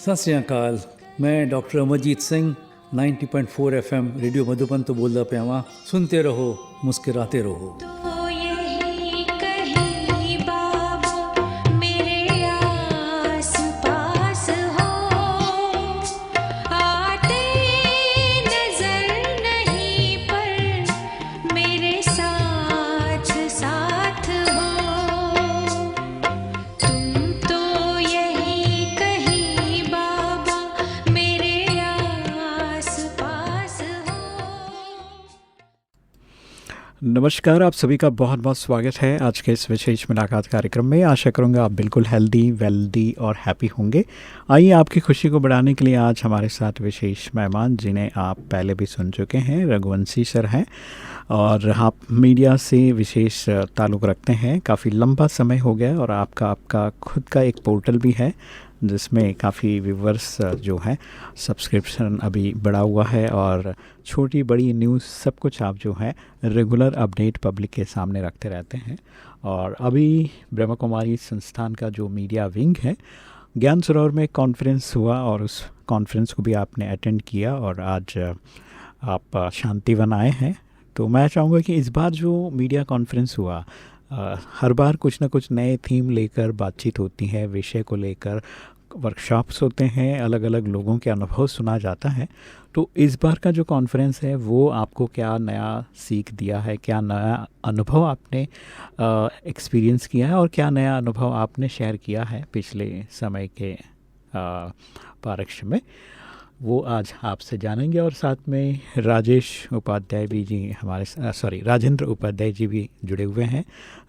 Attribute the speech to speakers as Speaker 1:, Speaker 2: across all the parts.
Speaker 1: सत श्री अकाल। मैं doctor Amarjeet Singh 90.4 FM radio Madhuban तो बोलदा पिया वां। सुनते रहो, मुस्कुराते रहो।
Speaker 2: नमस्कार, आप सभी का बहुत बहुत स्वागत है आज के इस विशेष मुलाकात कार्यक्रम में। आशा करूँगा आप बिल्कुल हेल्दी, वेल्दी और हैप्पी होंगे। आइए आपकी खुशी को बढ़ाने के लिए आज हमारे साथ विशेष मेहमान, जिन्हें आप पहले भी सुन चुके हैं, रघुवंशी सर हैं और आप मीडिया से विशेष ताल्लुक़ रखते हैं। काफ़ी लंबा समय हो गया और आपका खुद का एक पोर्टल भी है जिसमें काफ़ी व्यूवर्स जो है सब्सक्रिप्शन अभी बढ़ा हुआ है और छोटी बड़ी न्यूज़ सब कुछ आप जो है रेगुलर अपडेट पब्लिक के सामने रखते रहते हैं। और अभी ब्रह्मा कुमारी संस्थान का जो मीडिया विंग है, ज्ञान सरोवर में कॉन्फ्रेंस हुआ और उस कॉन्फ्रेंस को भी आपने अटेंड किया और आज आप शांतिवन आए हैं। तो मैं चाहूँगा कि इस बार जो मीडिया कॉन्फ्रेंस हुआ, हर बार कुछ ना कुछ नए थीम लेकर बातचीत होती है, विषय को लेकर वर्कशॉप्स होते हैं, अलग अलग लोगों के अनुभव सुना जाता है। तो इस बार का जो कॉन्फ्रेंस है वो आपको क्या नया सीख दिया है, क्या नया अनुभव आपने एक्सपीरियंस किया है और क्या नया अनुभव आपने शेयर किया है पिछले समय के पारक्ष में, वो आज आपसे जानेंगे। और साथ में राजेंद्र उपाध्याय जी भी जुड़े हुए हैं,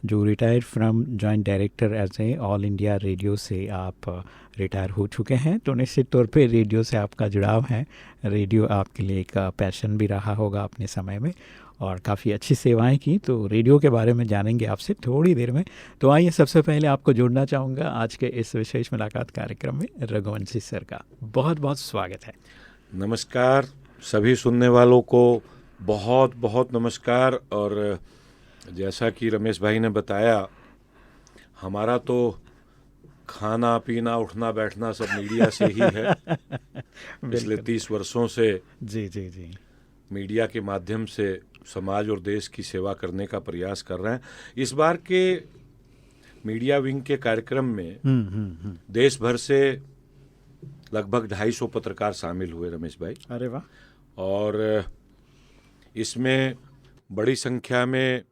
Speaker 2: जो retired from joint director as a All India Radio से आप रिटायर हो चुके हैं। तो निश्चित तौर पे रेडियो से आपका जुड़ाव है, रेडियो आपके लिए एक पैशन भी रहा होगा अपने समय में और काफ़ी अच्छी सेवाएं की। तो रेडियो के बारे में जानेंगे आपसे थोड़ी देर में। तो आइए सबसे पहले आपको जोड़ना चाहूँगा आज के इस विशेष मुलाकात कार्यक्रम में रघुवंशी सर का बहुत बहुत स्वागत है।
Speaker 3: नमस्कार सभी सुनने वालों को, बहुत बहुत नमस्कार। और जैसा कि रमेश भाई ने बताया, हमारा तो खाना पीना उठना बैठना सब मीडिया से ही है। पिछले 30 वर्षों से
Speaker 2: जी
Speaker 3: मीडिया के माध्यम से समाज और देश की सेवा करने का प्रयास कर रहे हैं। इस बार के मीडिया विंग के कार्यक्रम में देश भर से लगभग 250 पत्रकार शामिल हुए रमेश भाई।
Speaker 2: अरे वाह।
Speaker 3: और इसमें बड़ी संख्या में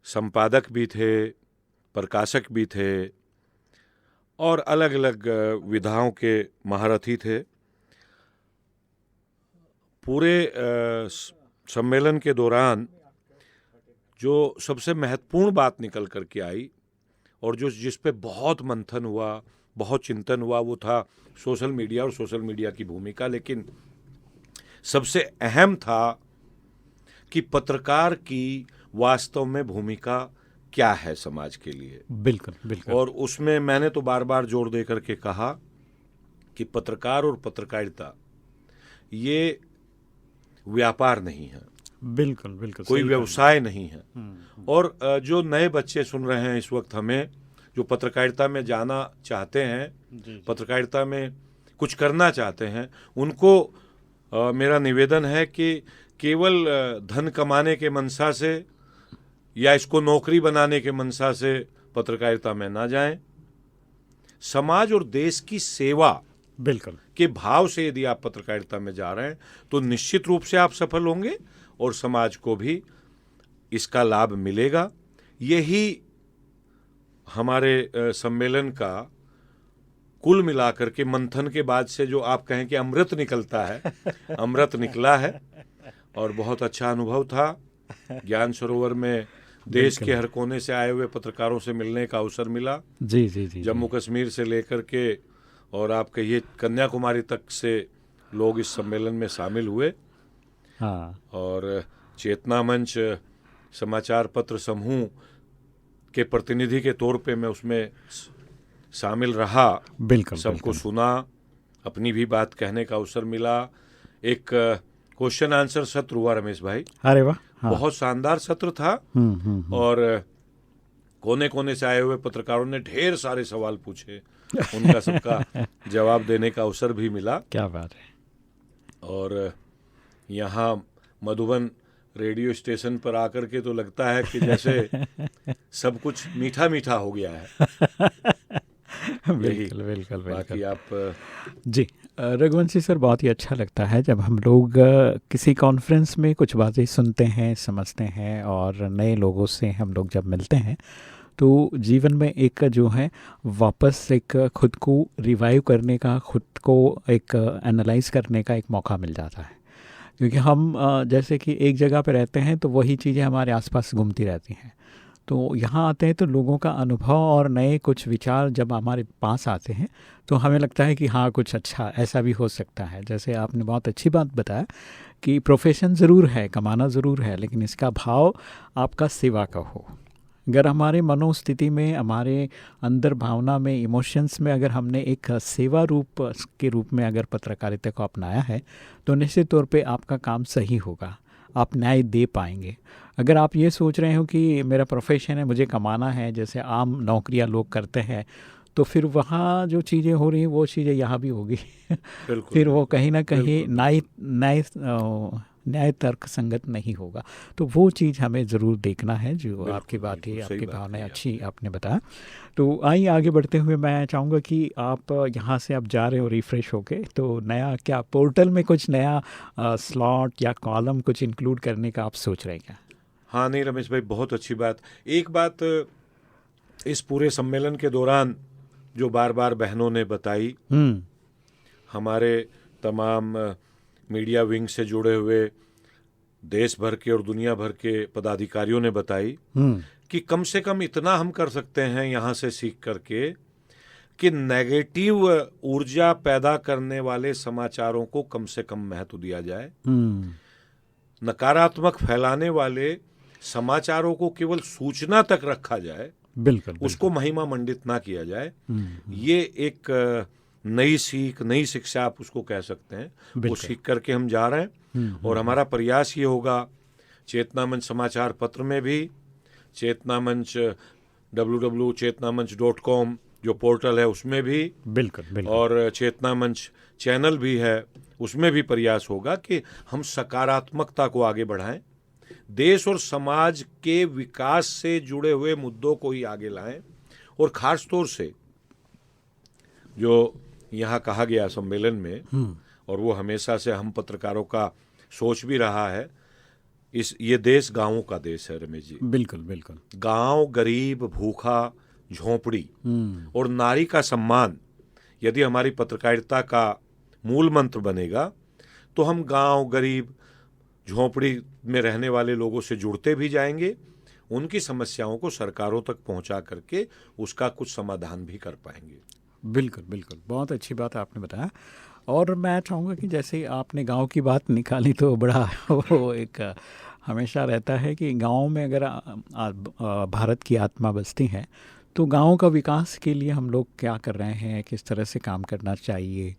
Speaker 3: संपादक भी थे, प्रकाशक भी थे और अलग अलग विधाओं के महारथी थे। पूरे सम्मेलन के दौरान जो सबसे महत्वपूर्ण बात निकल कर के आई और जिस पे बहुत मंथन हुआ, बहुत चिंतन हुआ, वो था सोशल मीडिया और सोशल मीडिया की भूमिका। लेकिन सबसे अहम था कि पत्रकार की वास्तव में भूमिका क्या है समाज के लिए।
Speaker 2: बिल्कुल।
Speaker 3: और उसमें मैंने तो बार बार जोर दे करके कहा कि पत्रकार और पत्रकारिता ये व्यापार नहीं है,
Speaker 2: बिल्कुल
Speaker 3: कोई व्यवसाय नहीं है। और जो नए बच्चे सुन रहे हैं इस वक्त, हमें जो पत्रकारिता में जाना चाहते हैं, पत्रकारिता में कुछ करना चाहते हैं, उनको मेरा निवेदन है कि केवल धन कमाने के मनसा से या इसको नौकरी बनाने के मनसा से पत्रकारिता में ना जाएं। समाज और देश की सेवा
Speaker 2: बिल्कुल
Speaker 3: के भाव से यदि आप पत्रकारिता में जा रहे हैं तो निश्चित रूप से आप सफल होंगे और समाज को भी इसका लाभ मिलेगा। यही हमारे सम्मेलन का कुल मिलाकर के मंथन के बाद से जो आप कहें कि अमृत निकलता है, अमृत निकला है और बहुत अच्छा अनुभव था। ज्ञान सरोवर में देश के हर कोने से आए हुए पत्रकारों से मिलने का अवसर मिला।
Speaker 2: जी
Speaker 3: जम्मू कश्मीर से लेकर के और आप कहिए कन्याकुमारी तक से लोग इस सम्मेलन में शामिल हुए।
Speaker 2: हाँ।
Speaker 3: और चेतना मंच समाचार पत्र समूह के प्रतिनिधि के तौर पे मैं उसमें शामिल रहा।
Speaker 2: बिल्कुल
Speaker 3: सबको सुना, अपनी भी बात कहने का अवसर मिला। एक क्वेश्चन आंसर सत्र हुआ रमेश भाई।
Speaker 2: अरे वाह। हाँ।
Speaker 3: बहुत शानदार सत्र था। और कोने कोने से आए हुए पत्रकारों ने ढेर सारे सवाल पूछे, उनका सबका जवाब देने का अवसर भी मिला।
Speaker 2: क्या बात है।
Speaker 3: और यहाँ मधुबन रेडियो स्टेशन पर आकर के तो लगता है कि जैसे सब कुछ मीठा मीठा हो गया है।
Speaker 2: बिल्कुल बिल्कुल
Speaker 3: बाकी
Speaker 2: बिल्कुल।
Speaker 3: आप
Speaker 2: जी रघुवंशी सर, बहुत ही अच्छा लगता है जब हम लोग किसी कॉन्फ्रेंस में कुछ बातें सुनते हैं, समझते हैं, और नए लोगों से हम लोग जब मिलते हैं तो जीवन में एक जो है वापस एक खुद को रिवाइव करने का, खुद को एक एनालाइज करने का एक मौका मिल जाता है। क्योंकि हम जैसे कि एक जगह पे रहते हैं तो वही चीज़ें हमारे आसपास घूमती रहती हैं। तो यहाँ आते हैं तो लोगों का अनुभव और नए कुछ विचार जब हमारे पास आते हैं तो हमें लगता है कि हाँ, कुछ अच्छा ऐसा भी हो सकता है। जैसे आपने बहुत अच्छी बात बताया कि प्रोफेशन ज़रूर है, कमाना ज़रूर है, लेकिन इसका भाव आपका सेवा का हो। अगर हमारे मनोस्थिति में, हमारे अंदर भावना में, इमोशंस में अगर हमने एक सेवा रूप के रूप में अगर पत्रकारिता को अपनाया है तो निश्चित तौर पे आपका काम सही होगा, आप न्याय दे पाएंगे। अगर आप ये सोच रहे हो कि मेरा प्रोफेशन है, मुझे कमाना है, जैसे आम नौकरियां लोग करते हैं, तो फिर वहाँ जो चीज़ें हो रही हैं वो चीज़ें यहाँ भी होगी। फिर वो कहीं ना कहीं न्याय तर्क संगत नहीं होगा। तो वो चीज़ हमें ज़रूर देखना है। जो आपकी बात है, आपकी भावनाएं अच्छी आपने बताया। तो आइए आगे बढ़ते हुए मैं चाहूँगा कि आप यहाँ से आप जा रहे हो रिफ़्रेश होके, तो नया क्या पोर्टल में कुछ नया स्लॉट या कॉलम कुछ इंक्लूड करने का आप सोच रहे हैं क्या?
Speaker 3: हाँ, नहीं रमेश भाई, बहुत अच्छी बात। एक बात इस पूरे सम्मेलन के दौरान जो बार बार बहनों ने बताई, हमारे तमाम मीडिया विंग से जुड़े हुए देश भर के और दुनिया भर के पदाधिकारियों ने बताई कि कम से कम इतना हम कर सकते हैं यहाँ से सीख करके कि नेगेटिव ऊर्जा पैदा करने वाले समाचारों को कम से कम महत्व दिया जाए। नकारात्मक फैलाने वाले समाचारों को केवल सूचना तक रखा जाए,
Speaker 2: बिल्कुल,
Speaker 3: उसको महिमा मंडित ना किया जाए। ये एक नई सीख, नई शिक्षा आप उसको कह सकते हैं, वो सीख करके हम जा रहे हैं। और हमारा प्रयास ये होगा चेतना मंच समाचार पत्र में भी, चेतना मंच www.chetnamanch.com जो पोर्टल है उसमें भी,
Speaker 2: बिल्कुल,
Speaker 3: और चेतना मंच चैनल भी है, उसमें भी प्रयास होगा कि हम सकारात्मकता को आगे बढ़ाएं, देश और समाज के विकास से जुड़े हुए मुद्दों को ही आगे लाएं। और खास तौर से जो यहाँ कहा गया सम्मेलन में, और वो हमेशा से हम पत्रकारों का सोच भी रहा है, ये देश गांवों का देश है रमेश जी।
Speaker 2: बिल्कुल।
Speaker 3: गांव, गरीब, भूखा, झोंपड़ी और नारी का सम्मान यदि हमारी पत्रकारिता का मूल मंत्र बनेगा तो हम गांव, गरीब, झोंपड़ी में रहने वाले लोगों से जुड़ते भी जाएंगे, उनकी समस्याओं को सरकारों तक पहुंचा करके उसका कुछ समाधान भी कर पाएंगे।
Speaker 2: बिल्कुल, बहुत अच्छी बात आपने बताया। और मैं चाहूँगा कि जैसे आपने गांव की बात निकाली तो बड़ा वो एक हमेशा रहता है कि गांव में अगर भारत की आत्मा बसती है तो गांव का विकास के लिए हम लोग क्या कर रहे हैं, किस तरह से काम करना चाहिए।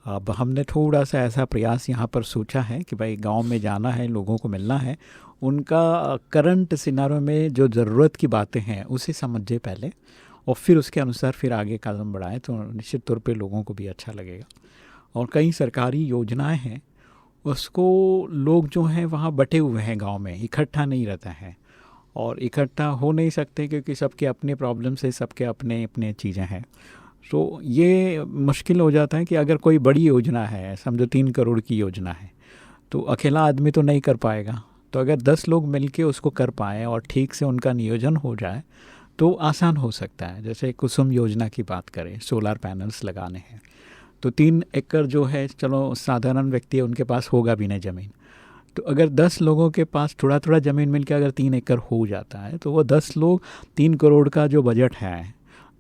Speaker 2: अब हमने थोड़ा सा ऐसा प्रयास यहाँ पर सोचा है कि भाई गांव में जाना है, लोगों को मिलना है, उनका करंट सिनारियो में जो ज़रूरत की बातें हैं उसे समझे पहले, और फिर उसके अनुसार फिर आगे कदम बढ़ाएं तो निश्चित तौर पे लोगों को भी अच्छा लगेगा। और कई सरकारी योजनाएं हैं, उसको लोग जो हैं वहाँ बटे हुए हैं, गांव में इकट्ठा नहीं रहता है, और इकट्ठा हो नहीं सकते क्योंकि सबके अपने प्रॉब्लम्स है, सबके अपने अपने चीज़ें हैं। तो ये मुश्किल हो जाता है कि अगर कोई बड़ी योजना है, समझो 3 करोड़ की योजना है, तो अकेला आदमी तो नहीं कर पाएगा। तो अगर 10 लोग मिलके उसको कर पाएँ और ठीक से उनका नियोजन हो जाए तो आसान हो सकता है। जैसे कुसुम योजना की बात करें, सोलर पैनल्स लगाने हैं, तो 3 एकड़ जो है, चलो साधारण व्यक्ति है उनके पास होगा भी नहीं ज़मीन, तो अगर 10 लोगों के पास थोड़ा थोड़ा ज़मीन मिलकर अगर 3 एकड़ हो जाता है तो वो 10 लोग 3 करोड़ का जो बजट है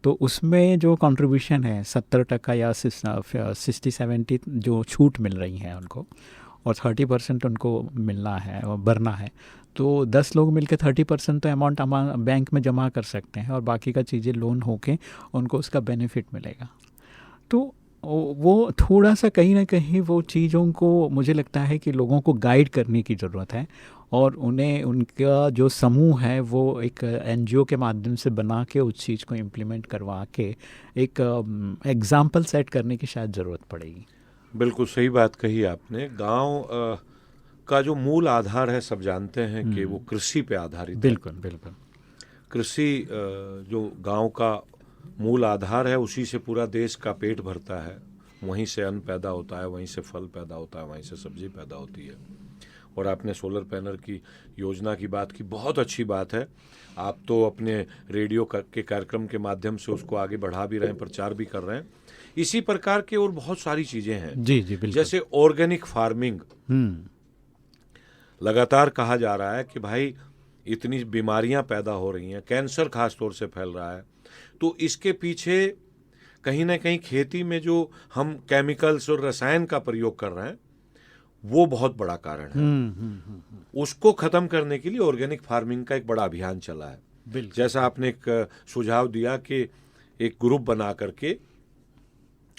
Speaker 2: तो उसमें जो कंट्रीब्यूशन है 70% या 60-70 जो छूट मिल रही है उनको, और 30% उनको मिलना है और भरना है, तो 10 लोग मिलकर 30% तो अमाउंट बैंक में जमा कर सकते हैं और बाकी का चीज़ें लोन होके उनको उसका बेनिफिट मिलेगा। तो वो थोड़ा सा कहीं ना कहीं वो चीज़ों को मुझे लगता है कि लोगों को गाइड करने की ज़रूरत है, और उन्हें उनका जो समूह है वो एक एनजीओ के माध्यम से बना के उस चीज़ को इम्प्लीमेंट करवा के एक एग्जाम्पल सेट करने की शायद ज़रूरत पड़ेगी।
Speaker 3: बिल्कुल सही बात कही आपने। गांव का जो मूल आधार है, सब जानते हैं कि वो कृषि पे आधारित है।
Speaker 2: बिल्कुल बिल्कुल।
Speaker 3: कृषि जो गांव का मूल आधार है, उसी से पूरा देश का पेट भरता है। वहीं से अन्न पैदा होता है, वहीं से फल पैदा होता है, वहीं से सब्जी पैदा होती है। और आपने सोलर पैनल की योजना की बात की, बहुत अच्छी बात है। आप तो अपने रेडियो के कार्यक्रम के माध्यम से उसको आगे बढ़ा भी रहे हैं, प्रचार भी कर रहे हैं। इसी प्रकार के और बहुत सारी चीज़ें हैं।
Speaker 2: जी जी बिल्कुल।
Speaker 3: जैसे ऑर्गेनिक फार्मिंग, लगातार कहा जा रहा है कि भाई इतनी बीमारियां पैदा हो रही हैं, कैंसर खास तौर से फैल रहा है, तो इसके पीछे कहीं ना कहीं खेती में जो हम केमिकल्स और रसायन का प्रयोग कर रहे हैं वो बहुत बड़ा कारण है। उसको खत्म करने के लिए ऑर्गेनिक फार्मिंग का एक बड़ा अभियान चला है। जैसा आपने एक सुझाव दिया कि एक ग्रुप बना करके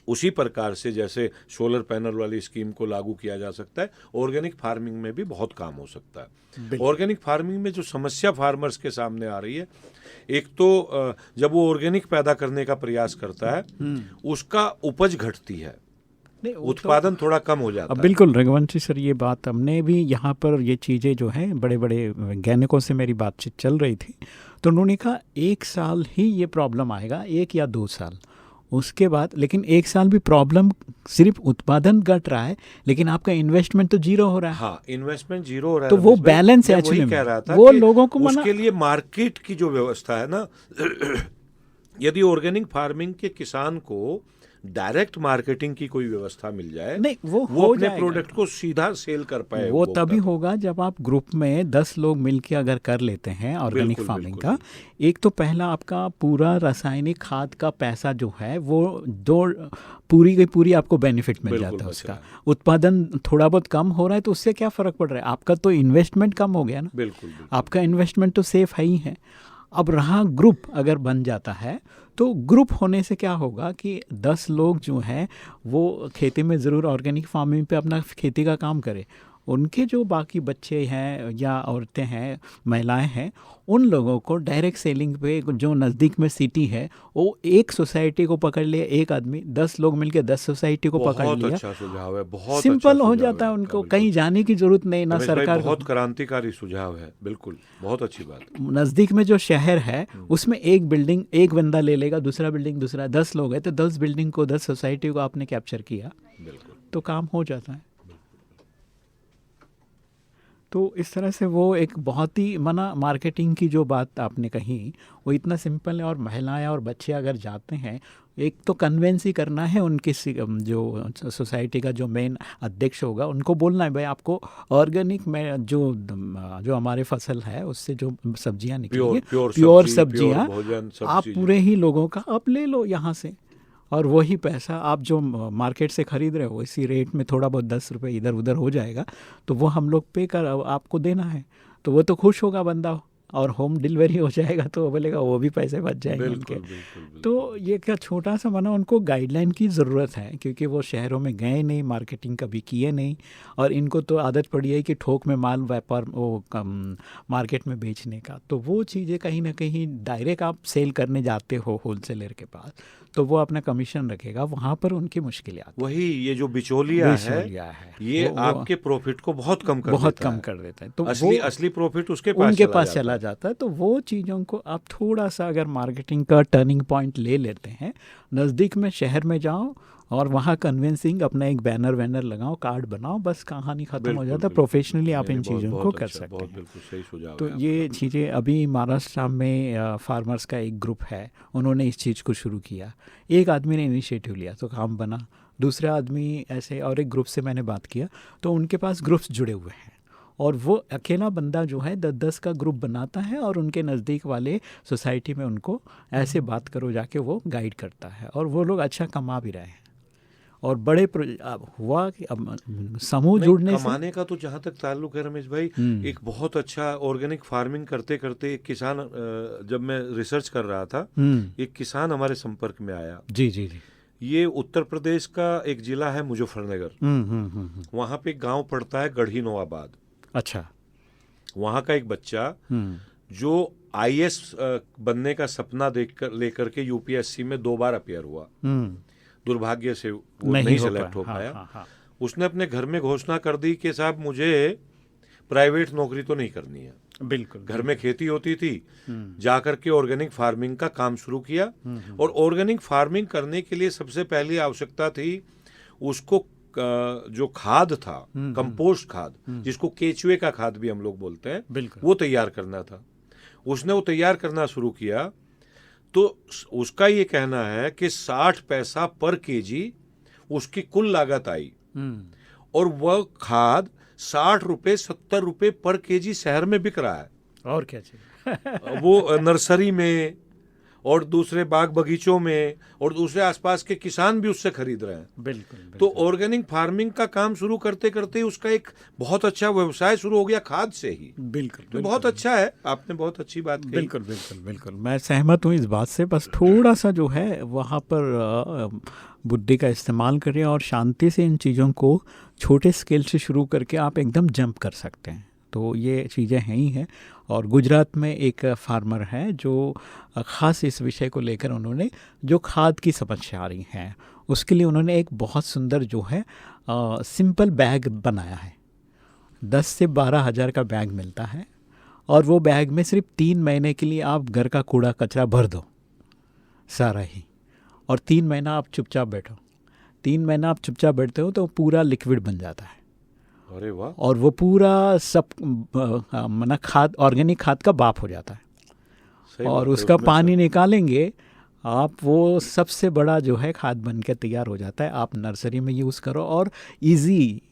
Speaker 3: उसी प्रकार से जैसे सोलर पैनल वाली स्कीम को लागू किया जा सकता है, ऑर्गेनिक फार्मिंग में भी बहुत काम हो सकता है। ऑर्गेनिक फार्मिंग में जो समस्या फार्मर्स के सामने आ रही है, एक तो जब वो ऑर्गेनिक पैदा करने का प्रयास करता है उसका उपज घटती है, उत्पादन थोड़ा कम हो जाता है।
Speaker 2: बिल्कुल रघुवंशी सर, ये बात हमने भी यहाँ पर ये चीज़ें जो हैं बड़े बड़े वैज्ञानिकों से मेरी बातचीत चल रही थी, तो उन्होंने कहा 1 साल ही ये प्रॉब्लम आएगा, 1 या 2 साल, उसके बाद लेकिन 1 साल भी प्रॉब्लम सिर्फ उत्पादन घट रहा है लेकिन आपका इन्वेस्टमेंट तो जीरो हो रहा है।
Speaker 3: हाँ, इन्वेस्टमेंट जीरो हो रहा है।
Speaker 2: तो वो बैलेंस है एक्चुअली,
Speaker 3: कह रहा था
Speaker 2: वो
Speaker 3: कि
Speaker 2: लोगों को
Speaker 3: उसके लिए मार्केट की जो व्यवस्था है ना यदि ऑर्गेनिक फार्मिंग के किसान को डायरेक्ट मार्केटिंग की कोई व्यवस्था मिल जाए,
Speaker 2: नहीं वो
Speaker 3: अपने प्रोडक्ट को सीधा सेल कर पाए,
Speaker 2: वो तभी होगा जब आप ग्रुप में 10 लोग मिलके अगर कर लेते हैं ऑर्गेनिक फार्मिंग का। एक तो पहला आपका पूरा रासायनिक खाद का पैसा जो है वो पूरी की पूरी आपको बेनिफिट मिल जाता है उसका। उत्पादन थोड़ा बहुत कम हो रहा है तो उससे क्या फ़र्क पड़ रहा है, आपका तो इन्वेस्टमेंट कम हो गया ना।
Speaker 3: बिल्कुल।
Speaker 2: आपका इन्वेस्टमेंट तो सेफ है ही है। अब रहा ग्रुप अगर बन जाता है तो ग्रुप होने से क्या होगा कि 10 लोग जो हैं वो खेती में ज़रूर ऑर्गेनिक फार्मिंग पे अपना खेती का काम करें, उनके जो बाकी बच्चे हैं या औरतें हैं, महिलाएं हैं, उन लोगों को डायरेक्ट सेलिंग पे जो नज़दीक में सिटी है वो एक सोसाइटी को पकड़ लिया, एक आदमी 10 लोग मिलकर 10 सोसाइटी को पकड़ लिया।
Speaker 3: बहुत अच्छा सुझाव है, बहुत
Speaker 2: सिंपल हो जाता है, उनको कहीं जाने की जरूरत नहीं ना सरकार।
Speaker 3: बहुत क्रांतिकारी सुझाव है, बिल्कुल बहुत अच्छी बात।
Speaker 2: नज़दीक में जो शहर है उसमें एक बिल्डिंग एक बंदा ले लेगा, दूसरा बिल्डिंग दूसरा, 10 लोग हैं तो 10 बिल्डिंग को 10 सोसाइटी को आपने कैप्चर किया, तो काम हो जाता है। तो इस तरह से वो एक बहुत ही मार्केटिंग की जो बात आपने कही वो इतना सिंपल है। और महिलाएं और बच्चे अगर जाते हैं, एक तो कन्वेंस ही करना है उनकी जो सोसाइटी का जो मेन अध्यक्ष होगा उनको बोलना है भाई आपको ऑर्गेनिक में जो हमारे फसल है उससे जो सब्जियां निकलेंगी प्योर सब्जियां आप पूरे ही लोगों का आप ले लो यहाँ से, और वही पैसा आप जो मार्केट से ख़रीद रहे हो इसी रेट में थोड़ा बहुत 10 रुपये इधर उधर हो जाएगा तो वो हम लोग पे कर आपको देना है, तो वो तो खुश होगा बंदा, और होम डिलीवरी हो जाएगा तो वो बोलेगा वो भी पैसे बच जाएंगे उनके। तो ये क्या छोटा सा उनको गाइडलाइन की ज़रूरत है, क्योंकि वो शहरों में गए नहीं, मार्केटिंग कभी किए नहीं, और इनको तो आदत पड़ी है कि थोक में माल व्यापार वो मार्केट में बेचने का। तो वो चीज़ें कहीं ना कहीं डायरेक्ट आप सेल करने जाते हो होलसेलर के पास तो वो अपना कमीशन रखेगा, वहाँ पर उनकी मुश्किलें आती।
Speaker 3: वही ये जो बिचौलिया है ये आपके प्रॉफिट को बहुत कम कर देता है।
Speaker 2: तो
Speaker 3: असली प्रॉफिट उसके पास
Speaker 2: चला जाता है। तो वो चीज़ों को आप थोड़ा सा अगर मार्केटिंग का टर्निंग पॉइंट ले लेते हैं, नज़दीक में शहर में जाओ और वहाँ कन्विंसिंग अपना एक बैनर लगाओ, कार्ड बनाओ, बस कहानी ख़त्म हो जाता है। प्रोफेशनली आप इन चीज़ों को कर सकते हैं। तो ये चीज़ें अभी महाराष्ट्र में फार्मर्स का एक ग्रुप है, उन्होंने इस चीज़ को शुरू किया, एक आदमी ने इनिशिएटिव लिया तो काम बना, दूसरा आदमी ऐसे, और एक ग्रुप से मैंने बात किया तो उनके पास ग्रुप्स जुड़े हुए हैं, और वो अकेला बंदा जो है 10-10 का ग्रुप बनाता है और उनके नज़दीक वाले सोसाइटी में उनको ऐसे बात करो जाके वो गाइड करता है, और वो लोग अच्छा कमा भी रहे हैं। और बड़े हुआ कि अब समूह जुड़ने से
Speaker 3: कमाने का तो जहाँ तक ताल्लुक है रमेश भाई, एक बहुत अच्छा ऑर्गेनिक फार्मिंग करते करते एक किसान, जब मैं रिसर्च कर रहा था, एक किसान हमारे संपर्क में आया।
Speaker 2: जी।
Speaker 3: ये उत्तर प्रदेश का एक जिला है मुजफ्फरनगर, वहाँ पे गांव पड़ता है गढ़ी नवाबाद।
Speaker 2: अच्छा।
Speaker 3: वहाँ का एक बच्चा जो आईएएस बनने का सपना लेकर के यूपीएससी में 2 बार अपियर हुआ, दुर्भाग्य से वो नहीं सेलेक्ट हो पाया। उसने अपने घर में घोषणा कर दी कि साहब मुझे प्राइवेट नौकरी तो नहीं करनी है।
Speaker 2: बिल्कुल।
Speaker 3: घर में खेती होती थी, जाकर के ऑर्गेनिक फार्मिंग का काम शुरू किया। और ऑर्गेनिक फार्मिंग करने के लिए सबसे पहली आवश्यकता थी उसको जो खाद था, कंपोस्ट खाद, जिसको केचुए का खाद भी हम लोग बोलते हैं, वो तैयार करना था। उसने वो तैयार करना शुरू किया तो उसका ये कहना है कि 60 पैसा पर केजी उसकी कुल लागत आई, और वह खाद 60 रुपए 70 रुपए पर केजी शहर में बिक रहा है।
Speaker 2: और क्या चाहिए
Speaker 3: वो नर्सरी में और दूसरे बाग बगीचों में और दूसरे आसपास के किसान भी उससे खरीद रहे हैं।
Speaker 2: बिल्कुल।
Speaker 3: तो ऑर्गेनिक फार्मिंग का काम शुरू करते करते उसका एक बहुत अच्छा व्यवसाय शुरू हो गया खाद से ही।
Speaker 2: बिल्कुल।
Speaker 3: तो बहुत अच्छा है, आपने बहुत अच्छी बात कही।
Speaker 2: बिल्कुल बिल्कुल बिल्कुल, मैं सहमत हूँ इस बात से। बस थोड़ा सा जो है वहाँ पर बुद्धि का इस्तेमाल करें और शांति से इन चीज़ों को छोटे स्केल से शुरू करके आप एकदम जंप कर सकते हैं। तो ये चीज़ें हैं ही हैं। और गुजरात में एक फार्मर है जो ख़ास इस विषय को लेकर उन्होंने जो खाद की समस्या आ रही है उसके लिए उन्होंने एक बहुत सुंदर जो है सिंपल बैग बनाया है। 10 से 12 हज़ार का बैग मिलता है और वो बैग में सिर्फ 3 महीने के लिए आप घर का कूड़ा कचरा भर दो सारा ही, और 3 महीना आप चुपचाप बैठो। 3 महीना आप चुपचाप बैठते हो तो पूरा लिक्विड बन जाता है।
Speaker 3: अरे वाह।
Speaker 2: और वो पूरा सब मना खाद, ऑर्गेनिक खाद का बाप हो जाता है। और उसका पानी निकालेंगे आप, वो सबसे बड़ा जो है खाद बन के तैयार हो जाता है। आप नर्सरी में यूज़ करो और इजी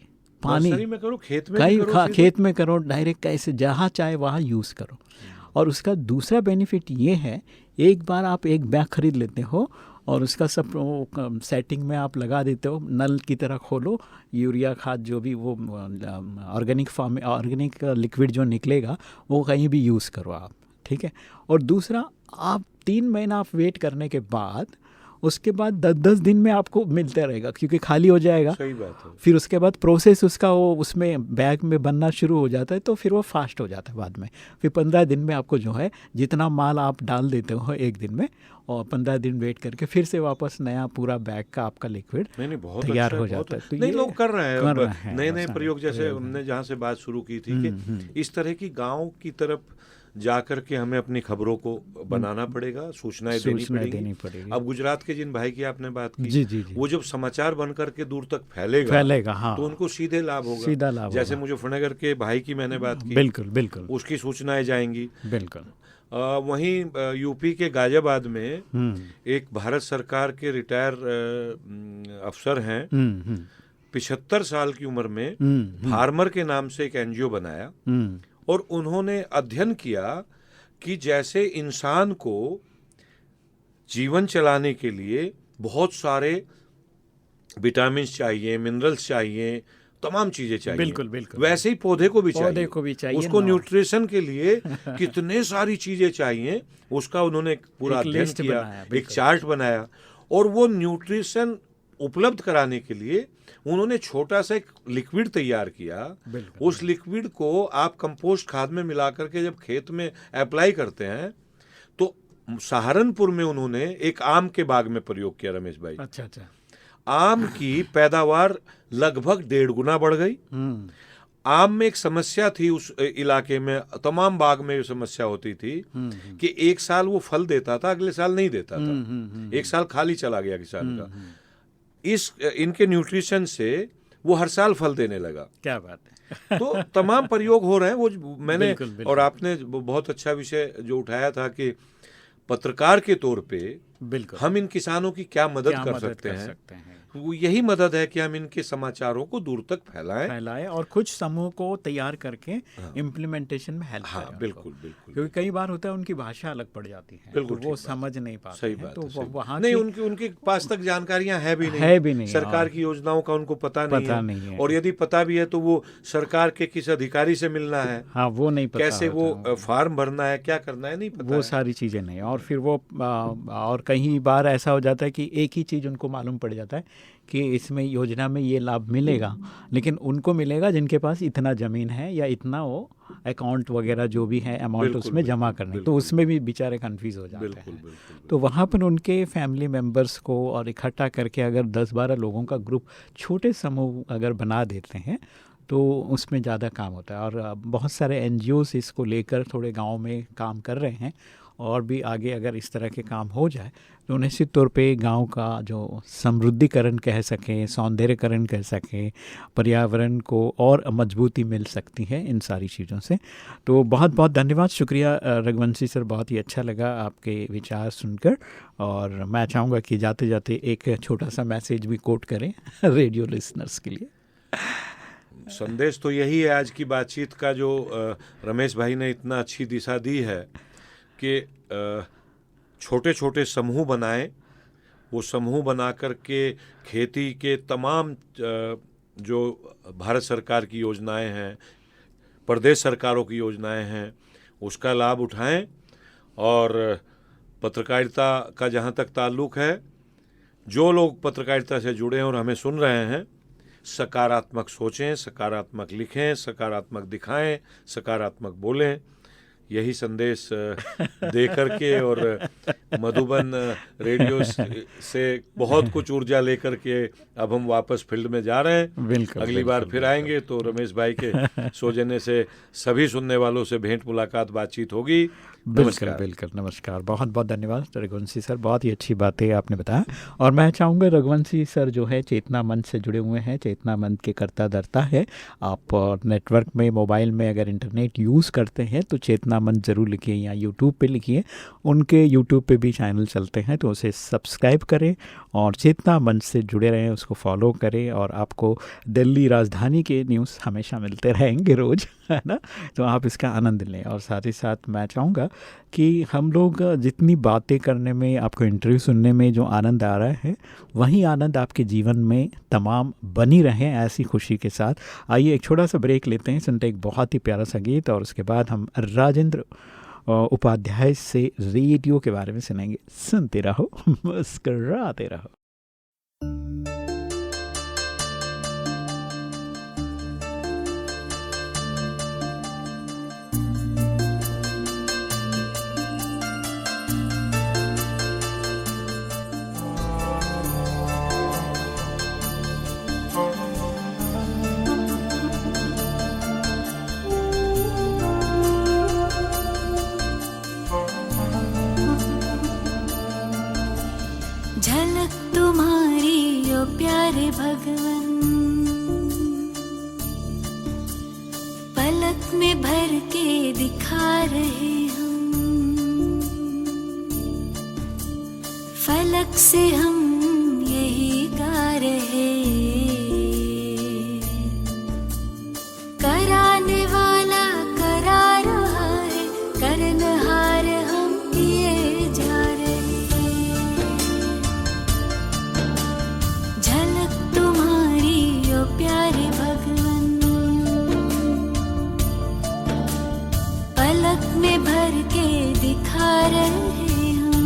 Speaker 2: पानी
Speaker 3: नर्सरी में करो, खेत में करो,
Speaker 2: खेत में करो, डायरेक्ट कैसे जहाँ चाहे वहाँ यूज़ करो। और उसका दूसरा बेनिफिट ये है, एक बार आप एक बैग खरीद लेते हो और उसका सब सेटिंग में आप लगा देते हो, नल की तरह खोलो, यूरिया खाद जो भी वो ऑर्गेनिक लिक्विड जो निकलेगा वो कहीं भी यूज़ करो आप, ठीक है। और दूसरा, आप 3 महीना आप वेट करने के बाद उसके बाद 10-10 दिन में आपको मिलते रहेगा क्योंकि खाली हो जाएगा।
Speaker 3: सही बात है।
Speaker 2: फिर उसके बाद प्रोसेस उसका वो उसमें बैग में बनना शुरू हो जाता है, तो फिर वो फास्ट हो जाता है बाद में। फिर 15 दिन में आपको जो है जितना माल आप डाल देते हो एक दिन में, और 15 दिन वेट करके फिर से वापस नया पूरा बैग का आपका लिक्विड तैयार हो जाता है। तो
Speaker 3: नहीं, लोग कर रहे हैं नए नए प्रयोग। जैसे
Speaker 2: प्रयोग
Speaker 3: हमने जहाँ से बात शुरू की थी कि इस तरह की गाँव की तरफ जाकर के हमें अपनी खबरों को बनाना पड़ेगा, सूचनाएं देनी पड़ेगी। अब गुजरात के जिन भाई की आपने बात की,
Speaker 2: जी।
Speaker 3: वो जब समाचार बन करके दूर तक फैलेगा
Speaker 2: हाँ,
Speaker 3: तो उनको सीधे लाभ होगा। जैसे मुजफ्फरनगर के भाई की मैंने बात की,
Speaker 2: बिल्कुल
Speaker 3: उसकी सूचनाएं जाएंगी।
Speaker 2: बिल्कुल।
Speaker 3: वहीं यूपी के गाजियाबाद में एक भारत सरकार के रिटायर अफसर हैं, 75 साल की उम्र में फार्मर के नाम से एक एनजीओ बनाया और उन्होंने अध्ययन किया कि जैसे इंसान को जीवन चलाने के लिए बहुत सारे विटामिन चाहिए, मिनरल्स चाहिए, तमाम चीजें चाहिए, बिल्कुल वैसे ही पौधे को भी चाहिए। उसको न्यूट्रिशन के लिए कितने सारी चीजें चाहिए, उसका उन्होंने पूरा अध्ययन किया, एक चार्ट बनाया। और वो न्यूट्रिशन उपलब्ध कराने के लिए उन्होंने छोटा सा एक लिक्विड तैयार किया। उस लिक्विड को आप कंपोस्ट खाद में मिला करके जब खेत में अप्लाई करते हैं, तो सहारनपुर में उन्होंने एक आम के बाग में प्रयोग किया, रमेश भाई।
Speaker 2: अच्छा।
Speaker 3: आम की पैदावार लगभग 1.5 गुना बढ़ गई। आम में एक समस्या थी उस इलाके में, तमाम बाग में ये समस्या होती थी कि एक साल वो फल देता था, अगले साल नहीं देता था, एक साल खाली चला गया किसान का। इनके न्यूट्रिशन से वो हर साल फल देने लगा।
Speaker 2: क्या बात है।
Speaker 3: तो तमाम प्रयोग हो रहे हैं। वो मैंने बिल्कुल। और आपने बहुत अच्छा विषय जो उठाया था कि पत्रकार के तौर पे हम इन किसानों की क्या मदद कर सकते हैं। वो यही मदद है कि हम इनके समाचारों को दूर तक फैलाएं
Speaker 2: और कुछ समूह को तैयार करके इम्प्लीमेंटेशन में हेल्प करें।
Speaker 3: बिल्कुल।
Speaker 2: क्योंकि कई बार होता है उनकी भाषा अलग पड़ जाती है, तो वो समझ नहीं पाते।
Speaker 3: सही बात
Speaker 2: तो
Speaker 3: है।
Speaker 2: वहाँ
Speaker 3: नहीं, उनके पास तक जानकारियां है भी नहीं। सरकार की योजनाओं का उनको पता नहीं है। और यदि पता भी है तो वो सरकार के किस अधिकारी से मिलना है,
Speaker 2: वो नहीं पता,
Speaker 3: कैसे वो फॉर्म भरना है, क्या करना है, नहीं पता।
Speaker 2: वो सारी चीजें नहीं। और फिर वो और कई बार ऐसा हो जाता है कि एक ही चीज़ उनको मालूम पड़ जाता है कि इसमें योजना में ये लाभ मिलेगा, लेकिन उनको मिलेगा जिनके पास इतना ज़मीन है या इतना वो अकाउंट वगैरह जो भी है अमाउंट
Speaker 3: बिल्कुल,
Speaker 2: उसमें जमा
Speaker 3: बिल्कुल,
Speaker 2: करनी, तो
Speaker 3: बिल्कुल।
Speaker 2: उसमें भी बेचारे कंफ्यूज हो जाते
Speaker 3: बिल्कुल
Speaker 2: हैं।
Speaker 3: बिल्कुल
Speaker 2: तो वहाँ पर उनके फैमिली मेम्बर्स को और इकट्ठा करके अगर 10-12 लोगों का ग्रुप, छोटे समूह अगर बना देते हैं तो उसमें ज़्यादा काम होता है। और बहुत सारे एनजीओस इसको लेकर थोड़े गांव में काम कर रहे हैं, और भी आगे अगर इस तरह के काम हो जाए तो निश्चित तौर पे गांव का जो समृद्धिकरण कह सकें, सौंदर्यकरण कह सकें, पर्यावरण को और मजबूती मिल सकती है इन सारी चीज़ों से। तो बहुत बहुत धन्यवाद, शुक्रिया रघुवंशी सर, बहुत ही अच्छा लगा आपके विचार सुनकर। और मैं चाहूँगा कि जाते जाते एक छोटा सा मैसेज भी कोट करें रेडियो लिसनर्स के लिए।
Speaker 3: संदेश तो यही है आज की बातचीत का, जो रमेश भाई ने इतना अच्छी दिशा दी है कि छोटे छोटे समूह बनाएं, वो समूह बना कर के खेती के तमाम जो भारत सरकार की योजनाएं हैं, प्रदेश सरकारों की योजनाएं हैं, उसका लाभ उठाएं। और पत्रकारिता का जहाँ तक ताल्लुक़ है, जो लोग पत्रकारिता से जुड़े हैं और हमें सुन रहे हैं, सकारात्मक सोचें, सकारात्मक लिखें, सकारात्मक दिखाएं, सकारात्मक बोलें। यही संदेश दे करके और मधुबन रेडियो से बहुत कुछ ऊर्जा लेकर के अब हम वापस फील्ड में जा रहे हैं।
Speaker 2: बिल्कुल,
Speaker 3: अगली बार फिर आएंगे तो रमेश भाई के सौजन्य से सभी सुनने वालों से भेंट मुलाकात बातचीत होगी।
Speaker 2: बिल्कुल बिल्कुल, नमस्कार, बहुत बहुत धन्यवाद रघुवंशी सर, बहुत ही अच्छी बातें आपने बताया। और मैं चाहूँगा रघुवंशी सर जो है चेतना मंच से जुड़े हुए हैं, चेतना मंच के कर्ता धर्ता है। आप नेटवर्क में, मोबाइल में अगर इंटरनेट यूज़ करते हैं तो चेतना मंच ज़रूर लिखिए, या यूट्यूब पे लिखिए, उनके यूट्यूब पे भी चैनल चलते हैं, तो उसे सब्सक्राइब करें और चेतना मंच से जुड़े रहें, उसको फॉलो करें, और आपको दिल्ली राजधानी के न्यूज़ हमेशा मिलते रहेंगे रोज़, है ना। तो आप इसका आनंद लें। और साथ ही साथ मैं चाहूँगा कि हम लोग जितनी बातें करने में, आपको इंटरव्यू सुनने में जो आनंद आ रहा है, वही आनंद आपके जीवन में तमाम बनी रहें ऐसी खुशी के साथ। आइए एक छोटा सा ब्रेक लेते हैं, सुनते एक बहुत ही प्यारा सा गीत, और उसके बाद हम राजेंद्र उपाध्याय से रेडियो के बारे में सुनेंगे। सुनते रहो, मुस्कराते रहो।
Speaker 4: झलक तुम्हारी ओ प्यारे भगवन, पलक में भर के दिखा रहे हम, फलक से हम यही गा रहे, कराने वाला करा रहा है, करनहार हम किए जा रहे। झलक तुम्हारी ओ प्यारे भगवन, पलक में भर के दिखा रहे हम,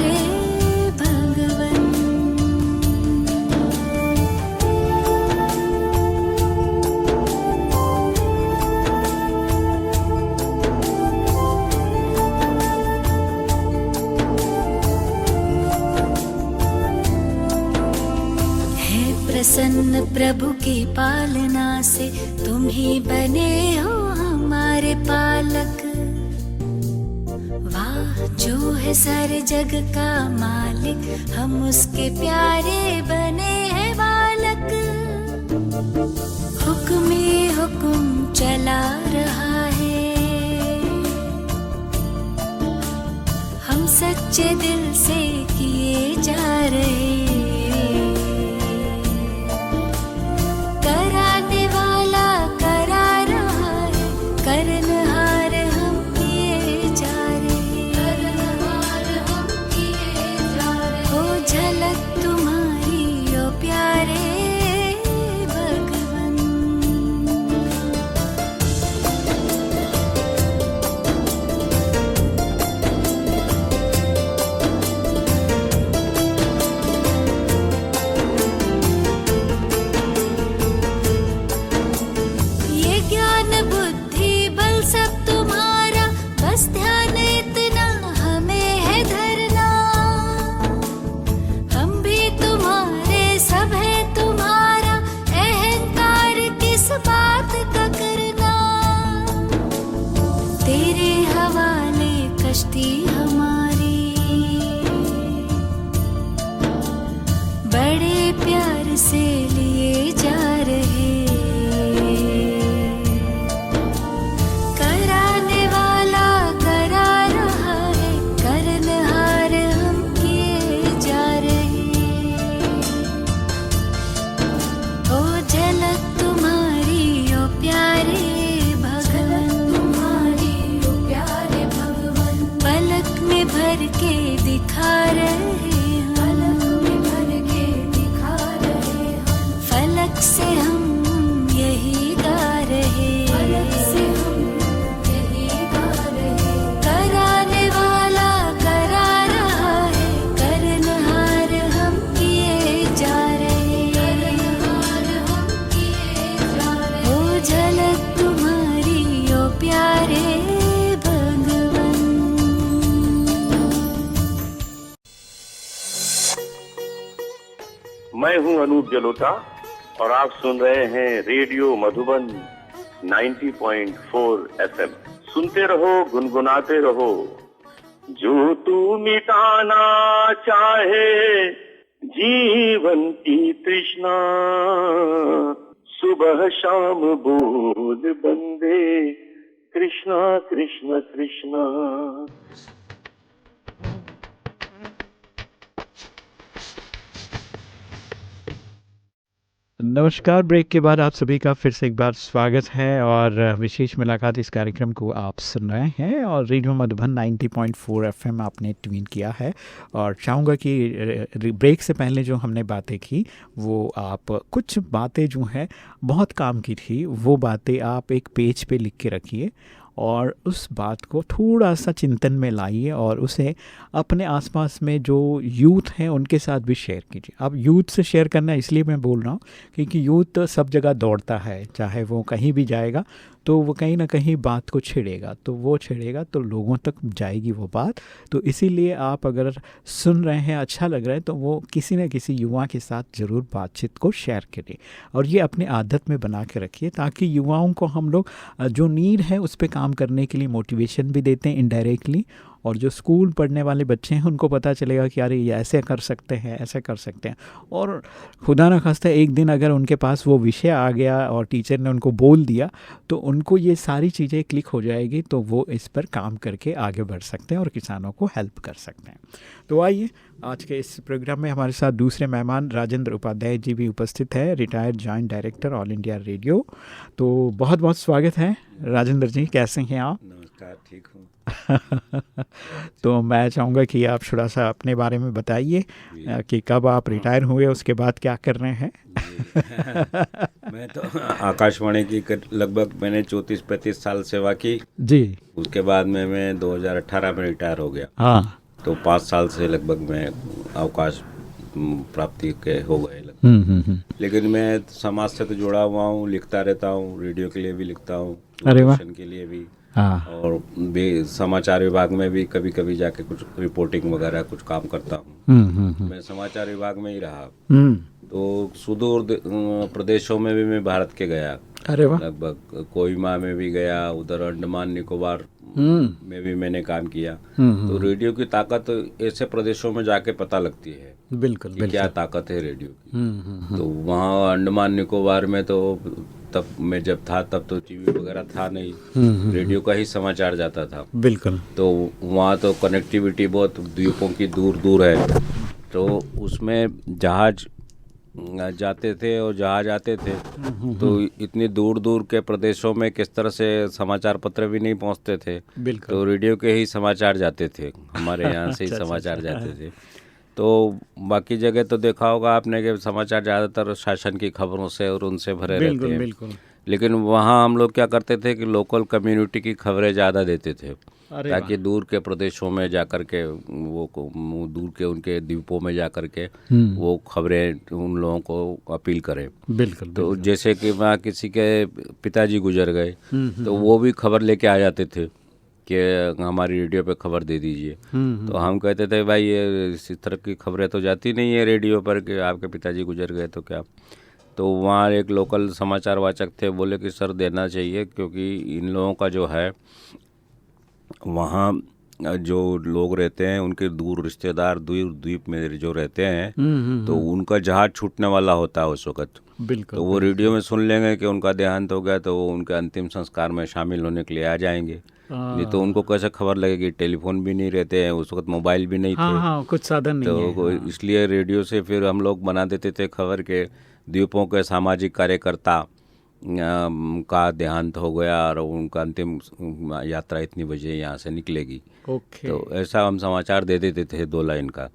Speaker 4: प्यारे भगवन। प्रसन्न प्रभु की पालना से तुम ही बने हो हमारे पालक। वाह जो है सारे जग का मालिक, हम उसके प्यारे बने हैं बालक। हुक्म ही हुक्म चला रहा है, हम सच्चे दिल से किए जा रहे। कराने वाला करा रहा है, करनहार हम किए जा रहे। करनहार हम किए जा रहे। हो झलक तुम्हारी ओ प्यारे भगवन। ये ज्ञान बुद्धि बल सब तुम्हारा, बस ध्यान इतना हमें है धरना। हम भी तुम्हारे सब है तुम्हारा, अहंकार किस बात का करना। तेरे हवाले कश्ती हमारी, बड़े प्यार से लिए जा रहे। कराने वाला करा रहा है, करनहार हम किए जा रहे। ओ झलक तुम्हारी ओ प्यारे भगवन। तुम्हारी ओ प्यारे भगवन। पलक में भर के दिखा रहे हैं, पलक में भर के दिखा रहे हैं। फलक से हम यही गा रहे। फलक से हम यही गा रहे। कराने वाला करा रहा है, करनहार हम किए जा रहे। करनहार हम किए जा रहे। ओ झलक तुम्हारी ओ प्यारे भगवन।
Speaker 5: मैं हूं अनूप जलोटा और आप सुन रहे हैं रेडियो मधुबन 90.4 FM। सुनते रहो, गुनगुनाते रहो। जो तू मिटाना चाहे जीवन की तृष्णा, सुबह शाम बोल बंदे कृष्णा कृष्ण कृष्णा।
Speaker 2: नमस्कार। ब्रेक के बाद आप सभी का फिर से एक बार स्वागत है और विशेष मुलाकात इस कार्यक्रम को आप सुन रहे हैं और रेडियो मधुबन 90.4 FM आपने ट्यून किया है। और चाहूँगा कि ब्रेक से पहले जो हमने बातें की वो आप कुछ बातें जो हैं बहुत काम की थी, वो बातें आप एक पेज पे लिख के रखिए और उस बात को थोड़ा सा चिंतन में लाइए और उसे अपने आसपास में जो यूथ हैं उनके साथ भी शेयर कीजिए। अब यूथ से शेयर करना इसलिए मैं बोल रहा हूँ क्योंकि यूथ सब जगह दौड़ता है, चाहे वो कहीं भी जाएगा तो वो कहीं ना कहीं बात को छेड़ेगा, तो वो छेड़ेगा तो लोगों तक जाएगी वो बात। तो इसीलिए आप अगर सुन रहे हैं, अच्छा लग रहा है, तो वो किसी न किसी युवा के साथ ज़रूर बातचीत को शेयर करें और ये अपने आदत में बना के रखिए ताकि युवाओं को हम लोग जो नीड है उस पर काम करने के लिए मोटिवेशन भी देते हैं इनडायरेक्टली। और जो स्कूल पढ़ने वाले बच्चे हैं उनको पता चलेगा कि अरे ये ऐसे कर सकते हैं, ऐसे कर सकते हैं। और खुदा न खास्ता एक दिन अगर उनके पास वो विषय आ गया और टीचर ने उनको बोल दिया तो उनको ये सारी चीज़ें क्लिक हो जाएगी, तो वो इस पर काम करके आगे बढ़ सकते हैं और किसानों को हेल्प कर सकते हैं। तो आइए आज के इस प्रोग्राम में हमारे साथ दूसरे मेहमान राजेंद्र उपाध्याय जी भी उपस्थित है, retired joint director all India radio. तो बहुत बहुत स्वागत है राजेंद्र जी, कैसे हैं आप?
Speaker 6: नमस्कार, ठीक हूँ।
Speaker 2: तो मैं चाहूँगा कि आप थोड़ा सा अपने बारे में बताइए कि कब आप रिटायर हुए, उसके बाद क्या कर रहे हैं?
Speaker 6: मैं तो आकाशवाणी की लगभग मैंने 34-35 साल सेवा की
Speaker 2: जी।
Speaker 6: उसके बाद में मैं 2018 में रिटायर हो गया।
Speaker 2: हाँ।
Speaker 6: तो 5 साल से लगभग मैं अवकाश प्राप्ति के हो गए लगभग। लेकिन मैं समाज से तो जुड़ा हुआ हूँ, लिखता रहता हूँ, रेडियो के लिए भी लिखता हूँ,
Speaker 2: अरे वाह।
Speaker 6: दूरदर्शन के लिए भी,
Speaker 2: हाँ।
Speaker 6: और भी समाचार विभाग में भी कभी कभी जाके कुछ रिपोर्टिंग वगैरह कुछ काम करता हूँ। मैं समाचार विभाग में ही रहा। तो सुदूर प्रदेशों में भी मैं भारत के गया,
Speaker 2: अरे वाह।
Speaker 6: लगभग कोहिमा में भी गया, उधर अंडमान निकोबार में भी मैंने काम किया। तो रेडियो की ताकत ऐसे प्रदेशों में जाके पता लगती है
Speaker 2: बिल्कुल
Speaker 6: कि क्या ताकत है रेडियो की। तो वहाँ अंडमान निकोबार में तो तब मैं जब था तब तो टीवी वगैरह था नहीं, रेडियो का ही समाचार जाता था।
Speaker 2: बिल्कुल।
Speaker 6: तो वहाँ तो कनेक्टिविटी बहुत द्वीपों की दूर दूर है, तो उसमें जहाज जाते थे और जहाज आते थे। तो इतनी दूर दूर के प्रदेशों में किस तरह से समाचार पत्र भी नहीं पहुंचते थे,
Speaker 2: बिल्कुल।
Speaker 6: तो रेडियो के ही समाचार जाते थे, हमारे यहाँ से ही समाचार जाते थे। तो बाकी जगह तो देखा होगा आपने कि समाचार ज़्यादातर शासन की खबरों से और उनसे भरे रहते हैं।
Speaker 2: बिल्कुल।
Speaker 6: लेकिन वहाँ हम लोग क्या करते थे कि लोकल कम्युनिटी की खबरें ज़्यादा देते थे, ताकि दूर के प्रदेशों में जाकर के वो दूर के उनके द्वीपों में जाकर के वो खबरें उन लोगों को अपील करें।
Speaker 2: बिल्कुल।
Speaker 6: तो जैसे कि वहाँ किसी के पिताजी गुजर गए तो वो भी खबर लेके आ जाते थे कि हमारी रेडियो पे खबर दे दीजिए। तो हम कहते थे भाई ये इस तरह की खबरें तो जाती नहीं है रेडियो पर कि आपके पिताजी गुजर गए तो क्या। तो वहाँ एक लोकल समाचार वाचक थे, बोले कि सर देना चाहिए, क्योंकि इन लोगों का जो है वहाँ जो लोग रहते हैं उनके दूर रिश्तेदार दूर द्वीप में जो रहते हैं, तो उनका जहाज छूटने वाला होता है उस वक्त।
Speaker 2: बिल्कुल।
Speaker 6: तो वो रेडियो में सुन लेंगे कि उनका देहांत हो गया, तो वो उनके अंतिम संस्कार में शामिल होने के लिए आ जाएंगे। नहीं तो उनको कैसे खबर लगेगी, टेलीफोन भी नहीं रहते हैं उस वक्त, मोबाइल भी नहीं थे।
Speaker 2: हाँ, कुछ साधन नहीं है।
Speaker 6: तो इसलिए रेडियो से फिर हम लोग बना देते थे खबर के द्वीपों के सामाजिक कार्यकर्ता का देहांत हो गया और उनका अंतिम यात्रा इतनी बजे यहाँ से निकलेगी।
Speaker 2: ओके।
Speaker 6: तो ऐसा हम समाचार दे देते थे 2 लाइन का,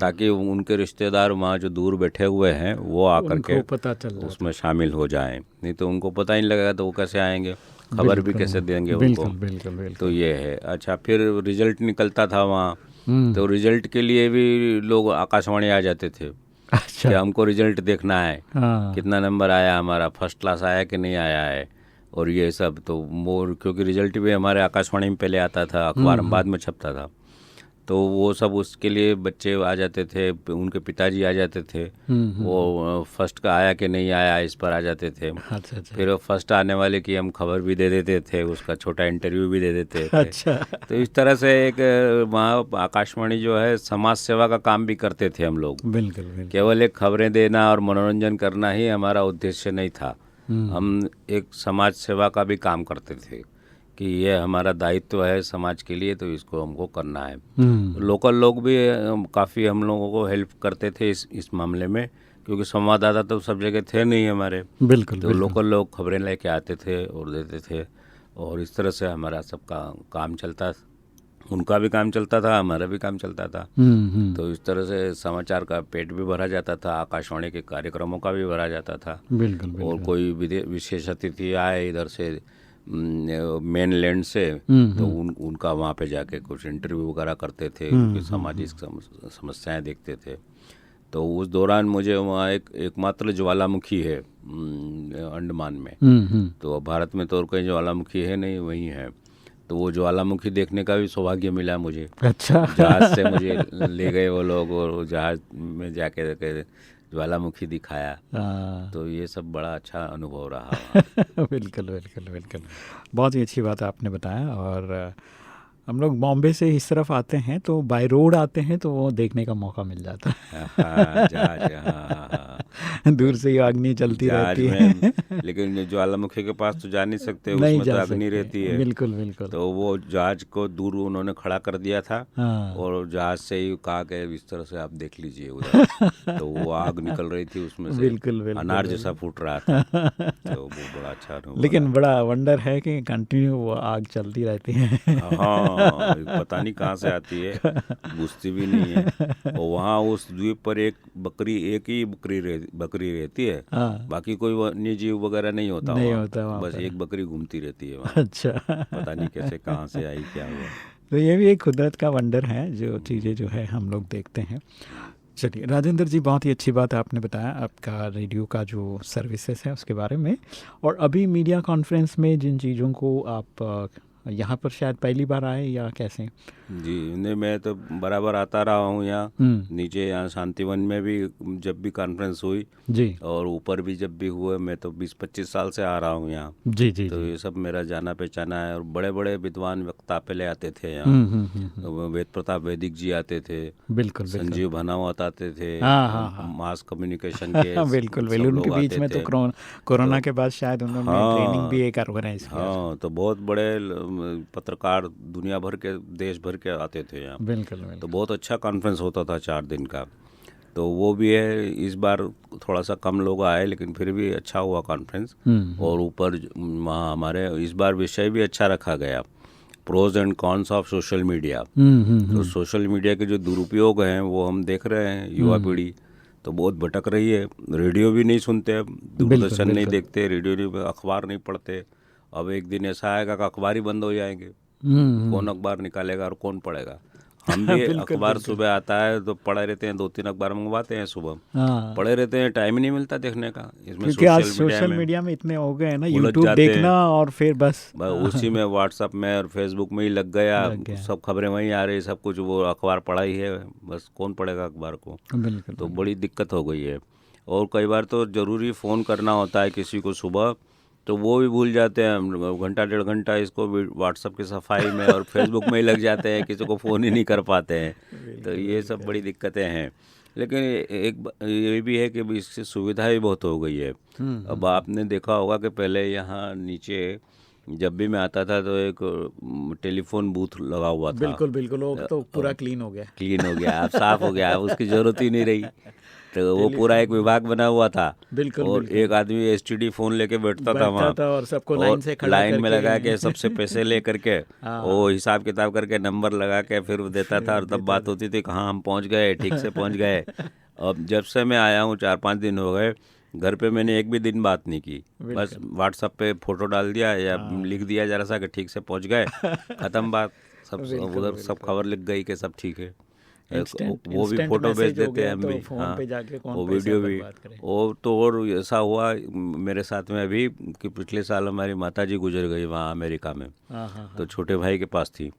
Speaker 6: ताकि उनके रिश्तेदार वहाँ जो दूर बैठे हुए हैं वो आकर के
Speaker 2: पता चल
Speaker 6: उसमें शामिल हो जाएं। नहीं तो उनको पता ही नहीं लगेगा तो वो कैसे आएंगे, खबर भी कैसे देंगे उनको।
Speaker 2: बिल्कुल।
Speaker 6: तो ये है। अच्छा, फिर रिजल्ट निकलता था वहाँ, तो रिजल्ट के लिए भी लोग आकाशवाणी आ जाते थे।
Speaker 2: अच्छा।
Speaker 6: कि हमको रिजल्ट देखना है, कितना नंबर आया हमारा, फर्स्ट क्लास आया कि नहीं आया है, और ये सब। तो वो क्योंकि रिजल्ट भी हमारे आकाशवाणी में पहले आता था, अखबार में बाद में छपता था, तो वो सब उसके लिए बच्चे आ जाते थे, उनके पिताजी आ जाते थे। वो फर्स्ट का आया कि नहीं आया इस पर आ जाते थे।
Speaker 2: अच्छा।
Speaker 6: फिर फर्स्ट आने वाले की हम खबर भी दे देते थे, उसका छोटा इंटरव्यू भी दे देते थे।
Speaker 2: अच्छा।
Speaker 6: तो इस तरह से एक वहाँ आकाशवाणी जो है समाज सेवा का काम भी करते थे हम लोग।
Speaker 2: बिल्कुल।
Speaker 6: केवल एक खबरें देना और मनोरंजन करना ही हमारा उद्देश्य नहीं था, हम एक समाज सेवा का भी काम करते थे कि ये हमारा दायित्व है समाज के लिए, तो इसको हमको करना है। लोकल लोग भी काफ़ी हम लोगों को हेल्प करते थे इस मामले में, क्योंकि संवाददाता तो सब जगह थे नहीं हमारे।
Speaker 2: बिल्कुल।
Speaker 6: तो लोकल लोग खबरें लेके आते थे और देते थे, और इस तरह से हमारा सबका काम चलता, उनका भी काम चलता था, हमारा भी काम चलता था। तो इस तरह से समाचार का पेट भी भरा जाता था, आकाशवाणी के कार्यक्रमों का भी भरा जाता था।
Speaker 2: बिल्कुल।
Speaker 6: और कोई विशेष अतिथि आए इधर से मेन लैंड से, तो उनका वहाँ पे जाके कुछ इंटरव्यू वगैरह करते थे, उनकी सामाजिक समस्याएं देखते थे। तो उस दौरान मुझे वहाँ एकमात्र ज्वालामुखी है अंडमान में, तो भारत में तो और कहीं ज्वालामुखी है नहीं, वहीं है। तो वो ज्वालामुखी देखने का भी सौभाग्य मिला मुझे। अच्छा। जहाज से मुझे ले गए वो लोग, और जहाज में जाके ज्वालामुखी दिखाया। तो ये सब बड़ा अच्छा अनुभव रहा।
Speaker 2: बिल्कुल। बहुत ही अच्छी बात आपने बताया। और हम लोग बॉम्बे से इस तरफ आते हैं तो बाय रोड आते हैं तो वो देखने का मौका मिल जाता है। जहाज, दूर से ही अग्नि चलती रहती है।
Speaker 6: लेकिन ज्वालामुखी के पास तो जा नहीं सकते, उसमें तो अग्नि रहती है।
Speaker 2: बिल्कुल।
Speaker 6: तो वो जहाज को दूर उन्होंने खड़ा कर दिया था, और जहाज से ही कहा कि इस तरह से आप देख लीजिए उधर। तो वो आग निकल रही थी उसमें से, बिल्कुल अनार जैसा फूट रहा था। तो वो बड़ा अच्छा अनुभव।
Speaker 2: लेकिन बड़ा वंडर है कि कंटिन्यू वो आग चलती रहती है।
Speaker 6: हाँ, पता नहीं कहाँ से आती है, बुझती भी नहीं है। और वहाँ उस द्वीप पर एक ही बकरी रहती है, बाकी कोई वन्य जीव वगैरह नहीं होता, बस एक बकरी घूमती रहती है वहाँ।
Speaker 2: अच्छा।
Speaker 6: पता नहीं कैसे कहाँ से आई, क्या हुआ।
Speaker 2: तो ये भी एक कुदरत का वंडर है, जो चीज़ें जो है हम लोग देखते हैं। चलिए राजेंद्र जी, बहुत ही अच्छी बात आपने बताया आपका रेडियो का जो सर्विसेज है उसके बारे में। और अभी मीडिया कॉन्फ्रेंस में जिन चीज़ों को आप यहाँ पर शायद पहली बार आए या कैसे?
Speaker 6: जी नहीं, मैं तो बराबर आता रहा हूँ यहाँ नीचे, यहाँ शांतिवन में भी जब भी कॉन्फ्रेंस हुई
Speaker 2: जी,
Speaker 6: और ऊपर भी जब भी हुए, मैं तो 20-25 साल से आ रहा हूँ यहाँ।
Speaker 2: जी जी
Speaker 6: तो
Speaker 2: जी।
Speaker 6: ये सब मेरा जाना पहचाना है। और बड़े बड़े विद्वान वक्ता पहले आते थे यहाँ। तो वेद प्रताप वैदिक जी आते थे,
Speaker 2: बिल्कुल बिल्कुल।
Speaker 6: संजीव भनावत आते थे,
Speaker 2: हाँ, हाँ, हाँ।
Speaker 6: मास कम्युनिकेशन के
Speaker 2: बिल्कुल
Speaker 6: सब
Speaker 2: बिल्कुल। उनके
Speaker 6: लोग
Speaker 2: बीच
Speaker 6: आते
Speaker 2: में तो
Speaker 6: थे।
Speaker 2: कोरोना के बाद शायद उन्होंने
Speaker 6: हाँ,
Speaker 2: ट्रेनिंग भी एक ऑर्गेनाइज किया।
Speaker 6: हाँ, तो बहुत बड़े पत्रकार दुनिया भर के, देश भर के आते थे यहाँ।
Speaker 2: बिल्कुल बिल्कुल।
Speaker 6: तो बहुत अच्छा कॉन्फ्रेंस होता था 4 दिन का। तो वो भी है, इस बार थोड़ा सा कम लोग आए लेकिन फिर भी अच्छा हुआ कॉन्फ्रेंस। और ऊपर वहाँ हमारे इस बार विषय भी अच्छा रखा गया, pros and cons of social media. तो सोशल मीडिया के जो दुरुपयोग हैं वो हम देख रहे हैं, युवा पीढ़ी तो बहुत भटक रही है। रेडियो भी नहीं सुनते, अब दूरदर्शन नहीं देखते, रेडियो नहीं, अखबार नहीं पढ़ते। अब एक दिन ऐसा आएगा कि अखबार ही बंद हो जाएंगे। कौन अखबार निकालेगा और कौन पढ़ेगा? हम भी अखबार सुबह आता है तो पढ़े रहते हैं, 2-3 अखबार मंगवाते हैं सुबह,
Speaker 2: हाँ,
Speaker 6: पढ़े रहते हैं, टाइम ही नहीं मिलता देखने का। इसमें
Speaker 2: क्योंकि आज सोशल मीडिया में इतने हो गए हैं ना, यूट्यूब देखना और फिर बस
Speaker 6: उसी में व्हाट्सएप में और फेसबुक में ही लग गया, सब खबरें वहीं आ रही, सब कुछ। वो अखबार पढ़ा ही है, बस कौन पढ़ेगा अखबार को?
Speaker 2: बिल्कुल।
Speaker 6: तो बड़ी दिक्कत हो गई है। और कई बार तो ज़रूरी फ़ोन करना होता है किसी को सुबह, तो वो भी भूल जाते हैं, घंटा 1.5 घंटा इसको व्हाट्सएप की सफाई में और फेसबुक में ही लग जाते हैं, किसी को फ़ोन ही नहीं कर पाते हैं। तो ये सब बड़ी दिक्कतें हैं। लेकिन एक ये भी है कि इससे सुविधा भी बहुत हो गई है। अब आपने देखा होगा कि पहले यहाँ नीचे जब भी मैं आता था तो एक टेलीफोन बूथ लगा हुआ था।
Speaker 2: बिल्कुल बिल्कुल। वो तो पूरा क्लीन हो गया।
Speaker 6: क्लीन हो गया, अब साफ हो गया, अब उसकी ज़रूरत ही नहीं रही। तो वो पूरा एक विभाग बना हुआ था।
Speaker 2: बिल्कुल।
Speaker 6: और एक आदमी एसटीडी फोन लेके बैठता था वहाँ,
Speaker 2: और सबको लाइन से खड़ा
Speaker 6: लाइन में
Speaker 2: करके
Speaker 6: लगा के सबसे पैसे ले करके वो हिसाब किताब करके नंबर लगा के फिर देता था। और तब बात होती थी कहाँ हम पहुँच गए, ठीक से पहुँच गए। अब जब से मैं आया हूँ 4-5 दिन हो गए, घर पे मैंने एक भी दिन बात नहीं की। बस व्हाट्सएप पे फोटो डाल दिया या लिख दिया जरा सा कि ठीक से पहुँच गए, ख़त्म बात। सब उधर सब खबर लिख गई कि सब ठीक है। वो भी फोटो भेज देते हैं हम भी, हाँ, वो वीडियो भी। वो तो और ऐसा हुआ मेरे साथ में अभी कि पिछले साल हमारी माताजी गुजर गई वहाँ अमेरिका में। तो छोटे भाई के पास थी,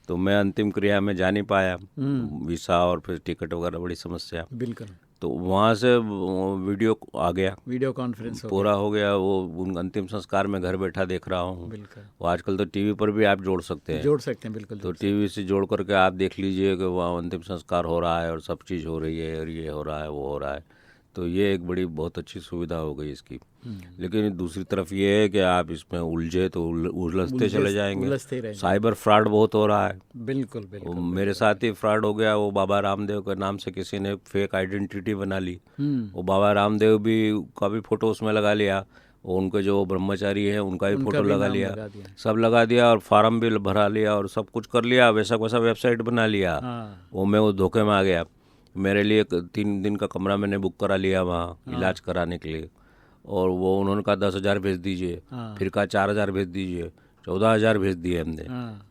Speaker 6: तो मैं अंतिम क्रिया में जा नहीं पाया, वीसा और फिर टिकट वगैरह बड़ी समस्या।
Speaker 2: बिल्कुल।
Speaker 6: तो वहाँ से वीडियो आ गया,
Speaker 2: वीडियो कॉन्फ्रेंस
Speaker 6: पूरा हो गया। वो उन अंतिम संस्कार में घर बैठा देख रहा हूँ। वो आजकल तो टीवी पर भी आप जोड़ सकते हैं।
Speaker 2: बिल्कुल।
Speaker 6: तो टीवी से जोड़ करके आप देख लीजिए कि वहाँ अंतिम संस्कार हो रहा है और सब चीज़ हो रही है, और ये हो रहा है, वो हो रहा है। तो ये एक बड़ी बहुत अच्छी सुविधा हो गई इसकी। लेकिन दूसरी तरफ ये है कि आप इसमें उलझे तो उलझते चले जाएंगे। साइबर फ्रॉड बहुत हो रहा है।
Speaker 2: बिल्कुल बिल्कुल।
Speaker 6: मेरे साथ ही फ्रॉड हो गया। वो बाबा रामदेव के नाम से किसी ने फेक आइडेंटिटी बना ली। वो बाबा रामदेव भी का भी फोटो उसमें लगा लिया, वो उनके जो ब्रह्मचारी हैं उनका भी फोटो लगा लिया, सब लगा दिया, और फार्म भी भरा लिया और सब कुछ कर लिया, वैसा वैसा वेबसाइट बना लिया। वो मैं वो धोखे में आ गया। मेरे लिए 3 दिन का कमरा मैंने बुक करा लिया वहाँ इलाज कराने के लिए, और वो उन्होंने कहा 10,000 भेज दीजिए, फिर कहा 4,000 भेज दीजिए, 14,000 भेज दिए हमने।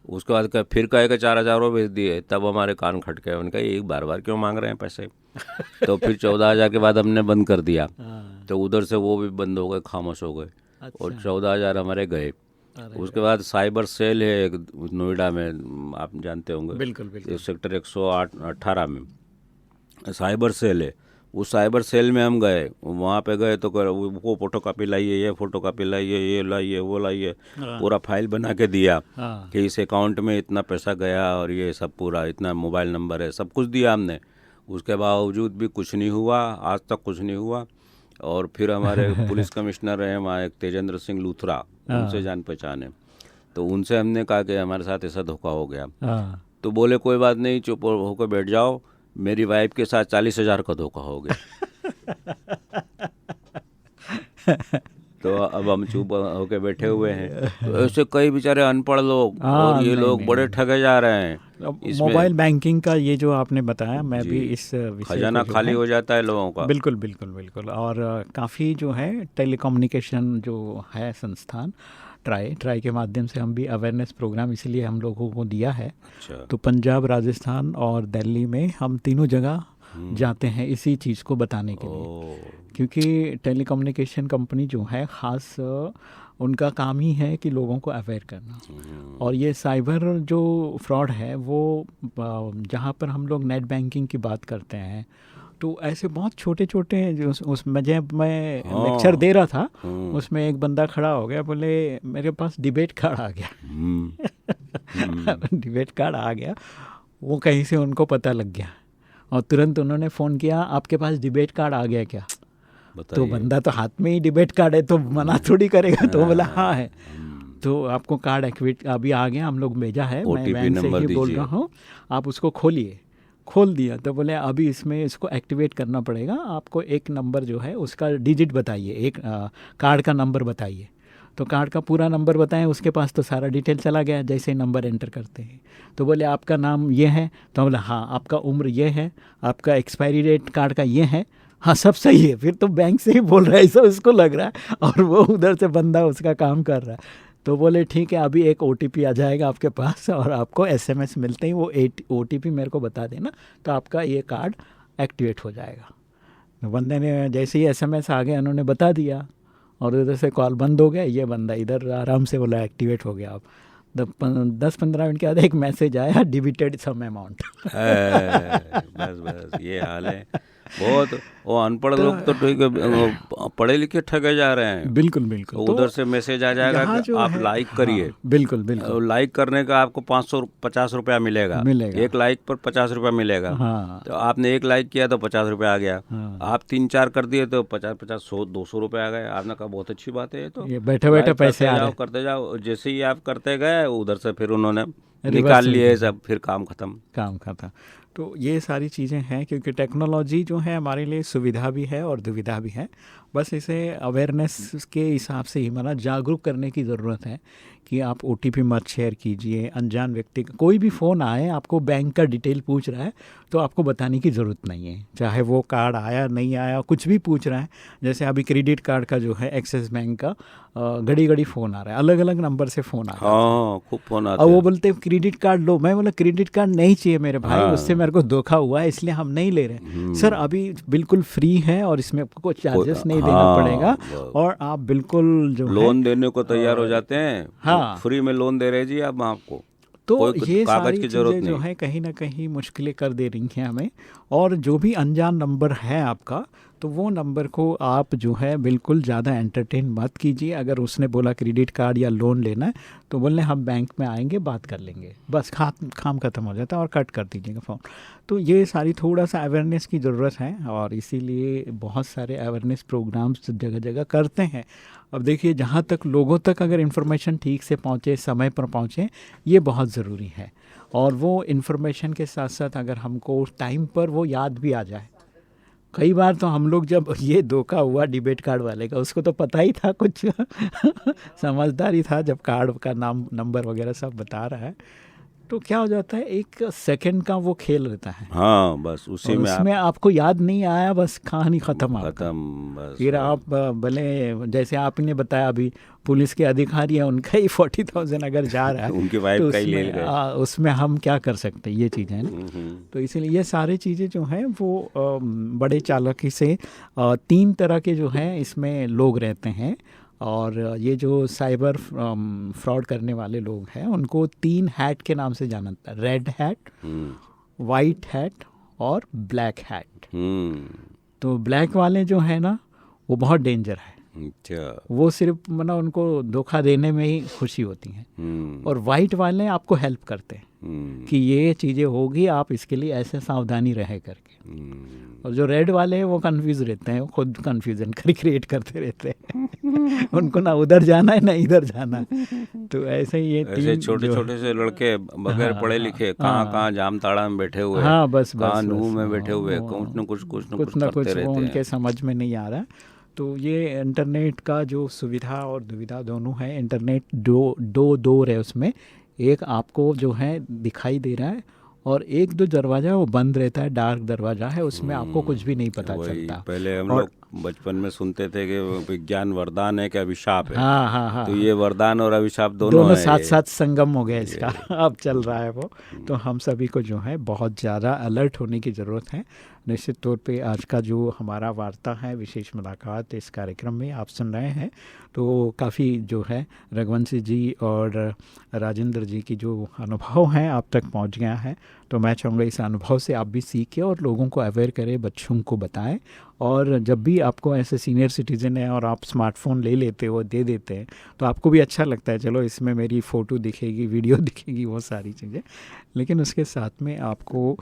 Speaker 6: उसके बाद कहा फिर कहे 4,000 और भेज दिए। तब हमारे कान खटके, उनका एक बार क्यों मांग रहे हैं पैसे। तो फिर 14,000 के बाद हमने बंद कर दिया। तो उधर से वो भी बंद हो गए, खामोश हो गए। और 14,000 हमारे गए। उसके बाद साइबर सेल है एक नोएडा में, आप जानते होंगे,
Speaker 2: बिल्कुल।
Speaker 6: सेक्टर 118 में साइबर सेल है। उस साइबर सेल में हम गए, वहाँ पे गए तो वो फोटो कापी लाइए, ये फोटो कापी लाइए, ये लाइए, वो लाइए, पूरा फाइल बना के दिया कि इस अकाउंट में इतना पैसा गया और ये सब पूरा इतना मोबाइल नंबर है, सब कुछ दिया हमने। उसके बावजूद भी कुछ नहीं हुआ, आज तक कुछ नहीं हुआ। और फिर हमारे पुलिस कमिश्नर हैं वहाँ, एक तेजेंद्र सिंह लूथरा, उनसे जान पहचान है। तो उनसे हमने कहा कि हमारे साथ ऐसा धोखा हो गया। तो बोले कोई बात नहीं, चुप होकर बैठ जाओ, मेरी वाइफ के साथ 40,000 का धोखा हो गया। तो अब हम चुप होके बैठे हुए हैं। तो ऐसे कई बेचारे अनपढ़ लोग और ये लोग बड़े ठगे जा रहे हैं।
Speaker 2: मोबाइल बैंकिंग का ये जो आपने बताया, मैं भी इस विषय
Speaker 6: खजाना
Speaker 2: को जो
Speaker 6: खाली
Speaker 2: है-
Speaker 6: हो जाता है लोगों का।
Speaker 2: बिल्कुल बिल्कुल बिल्कुल। और काफ़ी जो है टेलीकम्युनिकेशन जो है संस्थान ट्राई के माध्यम से हम भी अवेयरनेस प्रोग्राम इसलिए हम लोगों को दिया है।
Speaker 6: अच्छा।
Speaker 2: तो पंजाब, राजस्थान और दिल्ली में हम तीनों जगह जाते हैं इसी चीज़ को बताने के लिए, क्योंकि टेलीकम्युनिकेशन कंपनी जो है ख़ास उनका काम ही है कि लोगों को अवेयर करना। और ये साइबर जो फ्रॉड है वो जहाँ पर हम लोग नेट बैंकिंग की बात करते हैं, तो ऐसे बहुत छोटे छोटे जो उसमें जब मैं लेक्चर दे रहा था उसमें एक बंदा खड़ा हो गया, बोले मेरे पास डिबेट कार्ड आ गया। डिबेट कार्ड आ गया, वो कहीं से उनको पता लग गया और तुरंत उन्होंने फ़ोन किया, आपके पास डिबेट कार्ड आ गया क्या? तो बंदा तो हाथ में ही डिबेट कार्ड है तो मना थोड़ी करेगा, तो बोला हाँ है। तो आपको कार्ड एक्टिवेट अभी आ गया, हम लोग भेजा है, मैं
Speaker 6: OTP
Speaker 2: बैंक से
Speaker 6: नंबर
Speaker 2: ही बोल
Speaker 6: दीजिए।
Speaker 2: रहा हूँ, आप उसको खोलिए। खोल दिया तो बोले अभी इसमें इसको एक्टिवेट करना पड़ेगा, आपको एक नंबर जो है उसका डिजिट बताइए, एक कार्ड का नंबर बताइए। तो कार्ड का पूरा नंबर बताएं, उसके पास तो सारा डिटेल चला गया जैसे ही नंबर एंटर करते हैं। तो बोले आपका नाम ये है, तो बोला हाँ, आपका उम्र ये है, आपका एक्सपायरी डेट कार्ड का ये है, हाँ सब सही है। फिर तो बैंक से ही बोल रहा है, ऐसा उसको लग रहा है और वो उधर से बंदा उसका काम कर रहा है। तो बोले ठीक है, अभी एक OTP आ जाएगा आपके पास और आपको SMS मिलते ही वो OTP मेरे को बता देना, तो आपका ये कार्ड एक्टिवेट हो जाएगा। तो बंदे ने जैसे ही SMS आ गया उन्होंने बता दिया और उधर से कॉल बंद हो गया। ये बंदा इधर आराम से बोला एक्टिवेट हो गया। अब 10-15 मिनट के बाद एक मैसेज आया, डिबिटेड सम अमाउंट।
Speaker 6: बस बस ये हाल है। बहुत वो अनपढ़ लोग तो ठीक है, वो पढ़े लिखे ठगे जा रहे हैं।
Speaker 2: बिल्कुल बिल्कुल।
Speaker 6: तो उधर से मैसेज आ जाएगा
Speaker 2: यहाँ
Speaker 6: कि
Speaker 2: जो
Speaker 6: आप
Speaker 2: है-
Speaker 6: लाइक करिए।
Speaker 2: हाँ, बिल्कुल बिल्कुल
Speaker 6: लाइक करने का आपको 550 रुपया मिलेगा। एक लाइक पर 50 रुपया मिलेगा।
Speaker 2: हाँ।
Speaker 6: तो आपने एक लाइक किया तो 50 रुपया आ गया।
Speaker 2: हाँ।
Speaker 6: आप 3-4 कर दिए तो 50-50 100-200 रुपया आ गए। आपने कहा बहुत अच्छी बात है, तो
Speaker 2: ये बैठे-बैठे
Speaker 6: लाइक
Speaker 2: पैसे आ
Speaker 6: करते
Speaker 2: रहे।
Speaker 6: जाओ करते जाओ। जैसे ही आप करते गए उधर से फिर उन्होंने
Speaker 2: रिवर्स
Speaker 6: निकाल
Speaker 2: हो
Speaker 6: लिए
Speaker 2: गया।
Speaker 6: सब, फिर काम खत्म।
Speaker 2: काम का था। तो ये सारी चीज़ें हैं, क्योंकि टेक्नोलॉजी जो है हमारे लिए सुविधा भी है और दुविधा भी है। बस इसे अवेयरनेस के हिसाब से ही मतलब जागरूक करने की ज़रूरत है कि आप OTP मत शेयर कीजिए। अनजान व्यक्ति का कोई भी फ़ोन आए, आपको बैंक का डिटेल पूछ रहा है तो आपको बताने की ज़रूरत नहीं है, चाहे वो कार्ड आया नहीं आया, कुछ भी पूछ रहा है। जैसे अभी क्रेडिट कार्ड का जो है एक्सिस बैंक का घड़ी घड़ी फ़ोन आ रहा है, अलग अलग नंबर से फ़ोन आ रहा है।
Speaker 6: हाँ, खूब फोन आते
Speaker 2: और वो
Speaker 6: हैं।
Speaker 2: बोलते हैं क्रेडिट कार्ड लो। मैं बोला क्रेडिट कार्ड नहीं चाहिए मेरे भाई,
Speaker 6: हाँ।
Speaker 2: उससे मेरे को धोखा हुआ है इसलिए हम नहीं ले रहे। सर अभी बिल्कुल फ्री है और इसमें आपको चार्जेस नहीं देना
Speaker 6: हाँ,
Speaker 2: पड़ेगा
Speaker 6: बस।
Speaker 2: और आप बिल्कुल जो है
Speaker 6: लोन देने को तैयार हो जाते हैं।
Speaker 2: हाँ।
Speaker 6: फ्री में लोन दे रहे जी आप आपको।
Speaker 2: तो
Speaker 6: कोई
Speaker 2: ये
Speaker 6: कागज
Speaker 2: सारी
Speaker 6: की जरूरत
Speaker 2: चीज़ें जो
Speaker 6: नहीं।
Speaker 2: है कहीं ना कहीं मुश्किलें कर दे रही हैं हमें। और जो भी अनजान नंबर है आपका, तो वो नंबर को आप जो है बिल्कुल ज़्यादा एंटरटेन मत कीजिए। अगर उसने बोला क्रेडिट कार्ड या लोन लेना है तो बोलने हम बैंक में आएंगे, बात कर लेंगे, बस काम खत्म हो जाता है और कट कर दीजिएगा फ़ोन। तो ये सारी थोड़ा सा अवेयरनेस की ज़रूरत है और इसीलिए बहुत सारे अवेयरनेस प्रोग्राम्स जगह जगह करते हैं। अब देखिए, जहाँ तक लोगों तक अगर इन्फॉर्मेशन ठीक से पहुँचे, समय पर पहुँचे, ये बहुत ज़रूरी है। और वो इन्फॉर्मेशन के साथ साथ अगर हमको टाइम पर वो याद भी आ जाए। कई बार तो हम लोग जब ये धोखा हुआ डिबेट कार्ड वाले का, उसको तो पता ही था कुछ समझदारी था, जब कार्ड का नाम नंबर वगैरह सब बता रहा है, तो क्या हो जाता है, एक सेकंड का वो खेल रहता है।
Speaker 6: हाँ, बस उसी
Speaker 2: और
Speaker 6: में
Speaker 2: उसमें आपको याद नहीं आया, बस कहानी ख़त्म आपका।
Speaker 6: खत्म बस।
Speaker 2: फिर आप भले जैसे आपने बताया अभी पुलिस के अधिकारी हैं, उनका ही 40,000 अगर जा रहा है
Speaker 6: उनकी वाइफ
Speaker 2: तो
Speaker 6: का ही ले
Speaker 2: उसमें,
Speaker 6: गए।
Speaker 2: उसमें हम क्या कर सकते हैं, ये चीज़ें हैं ना। तो इसीलिए ये सारी चीज़ें जो हैं वो बड़े चालाकी से 3 तरह के जो हैं इसमें लोग रहते हैं। और ये जो साइबर फ्रॉड करने वाले लोग हैं उनको 3 हैट के नाम से जाना जाता है, रेड हैट, वाइट हैट और ब्लैक हैट। तो ब्लैक वाले जो है ना वो बहुत डेंजर है।
Speaker 6: अच्छा।
Speaker 2: वो सिर्फ मतलब उनको धोखा देने में ही खुशी होती है। और वाइट वाले आपको हेल्प करते हैं कि ये चीज़ें होगी, आप इसके लिए ऐसे सावधानी रहे करके। और जो रेड वाले हैं वो कंफ्यूज रहते हैं, वो खुद कंफ्यूजन क्रिएट करते रहते हैं उनको ना उधर जाना है ना इधर जाना है। तो ऐसे ही ये
Speaker 6: ऐसे छोटे छोटे से लड़के बगैर पढ़े लिखे कहाँ जाम ताड़ा में बैठे हुए,
Speaker 2: हाँ बस
Speaker 6: कहाँ नूह में बैठे हुए, कुछ न कुछ
Speaker 2: कुछ ना कुछ
Speaker 6: करते
Speaker 2: वो
Speaker 6: रहते
Speaker 2: उनके
Speaker 6: हैं।
Speaker 2: समझ में नहीं आ रहा। तो ये इंटरनेट का जो सुविधा और दुविधा दोनों है, इंटरनेट दो दौर है उसमें, एक आपको जो है दिखाई दे रहा है और एक जो दरवाज़ा वो बंद रहता है, डार्क दरवाज़ा है, उसमें आपको कुछ भी नहीं पता
Speaker 6: वही
Speaker 2: चलता।
Speaker 6: पहले हम
Speaker 2: और-
Speaker 6: लोग बचपन में सुनते थे कि विज्ञान वरदान है कि अभिशाप है।
Speaker 2: हाँ हाँ हाँ,
Speaker 6: तो ये वरदान और अभिशाप दोनों है
Speaker 2: साथ
Speaker 6: ये।
Speaker 2: साथ संगम हो गया इसका। अब चल रहा है वो। तो हम सभी को जो है बहुत ज़्यादा अलर्ट होने की ज़रूरत है। निश्चित तौर पे आज का जो हमारा वार्ता है, विशेष मुलाकात इस कार्यक्रम में आप सुन रहे हैं, तो काफ़ी जो है रघुवंशी जी और राजेंद्र जी की जो अनुभव हैं आप तक पहुंच गया है। तो मैं चाहूँगा इस अनुभव से आप भी सीखें और लोगों को अवेयर करें, बच्चों को बताएं। और जब भी आपको ऐसे सीनियर सिटीज़न है और आप स्मार्टफ़ोन ले लेते हो, दे देते हैं, तो आपको भी अच्छा लगता है, चलो इसमें मेरी फ़ोटो दिखेगी, वीडियो दिखेगी, वो सारी चीज़ें। लेकिन उसके साथ में आपको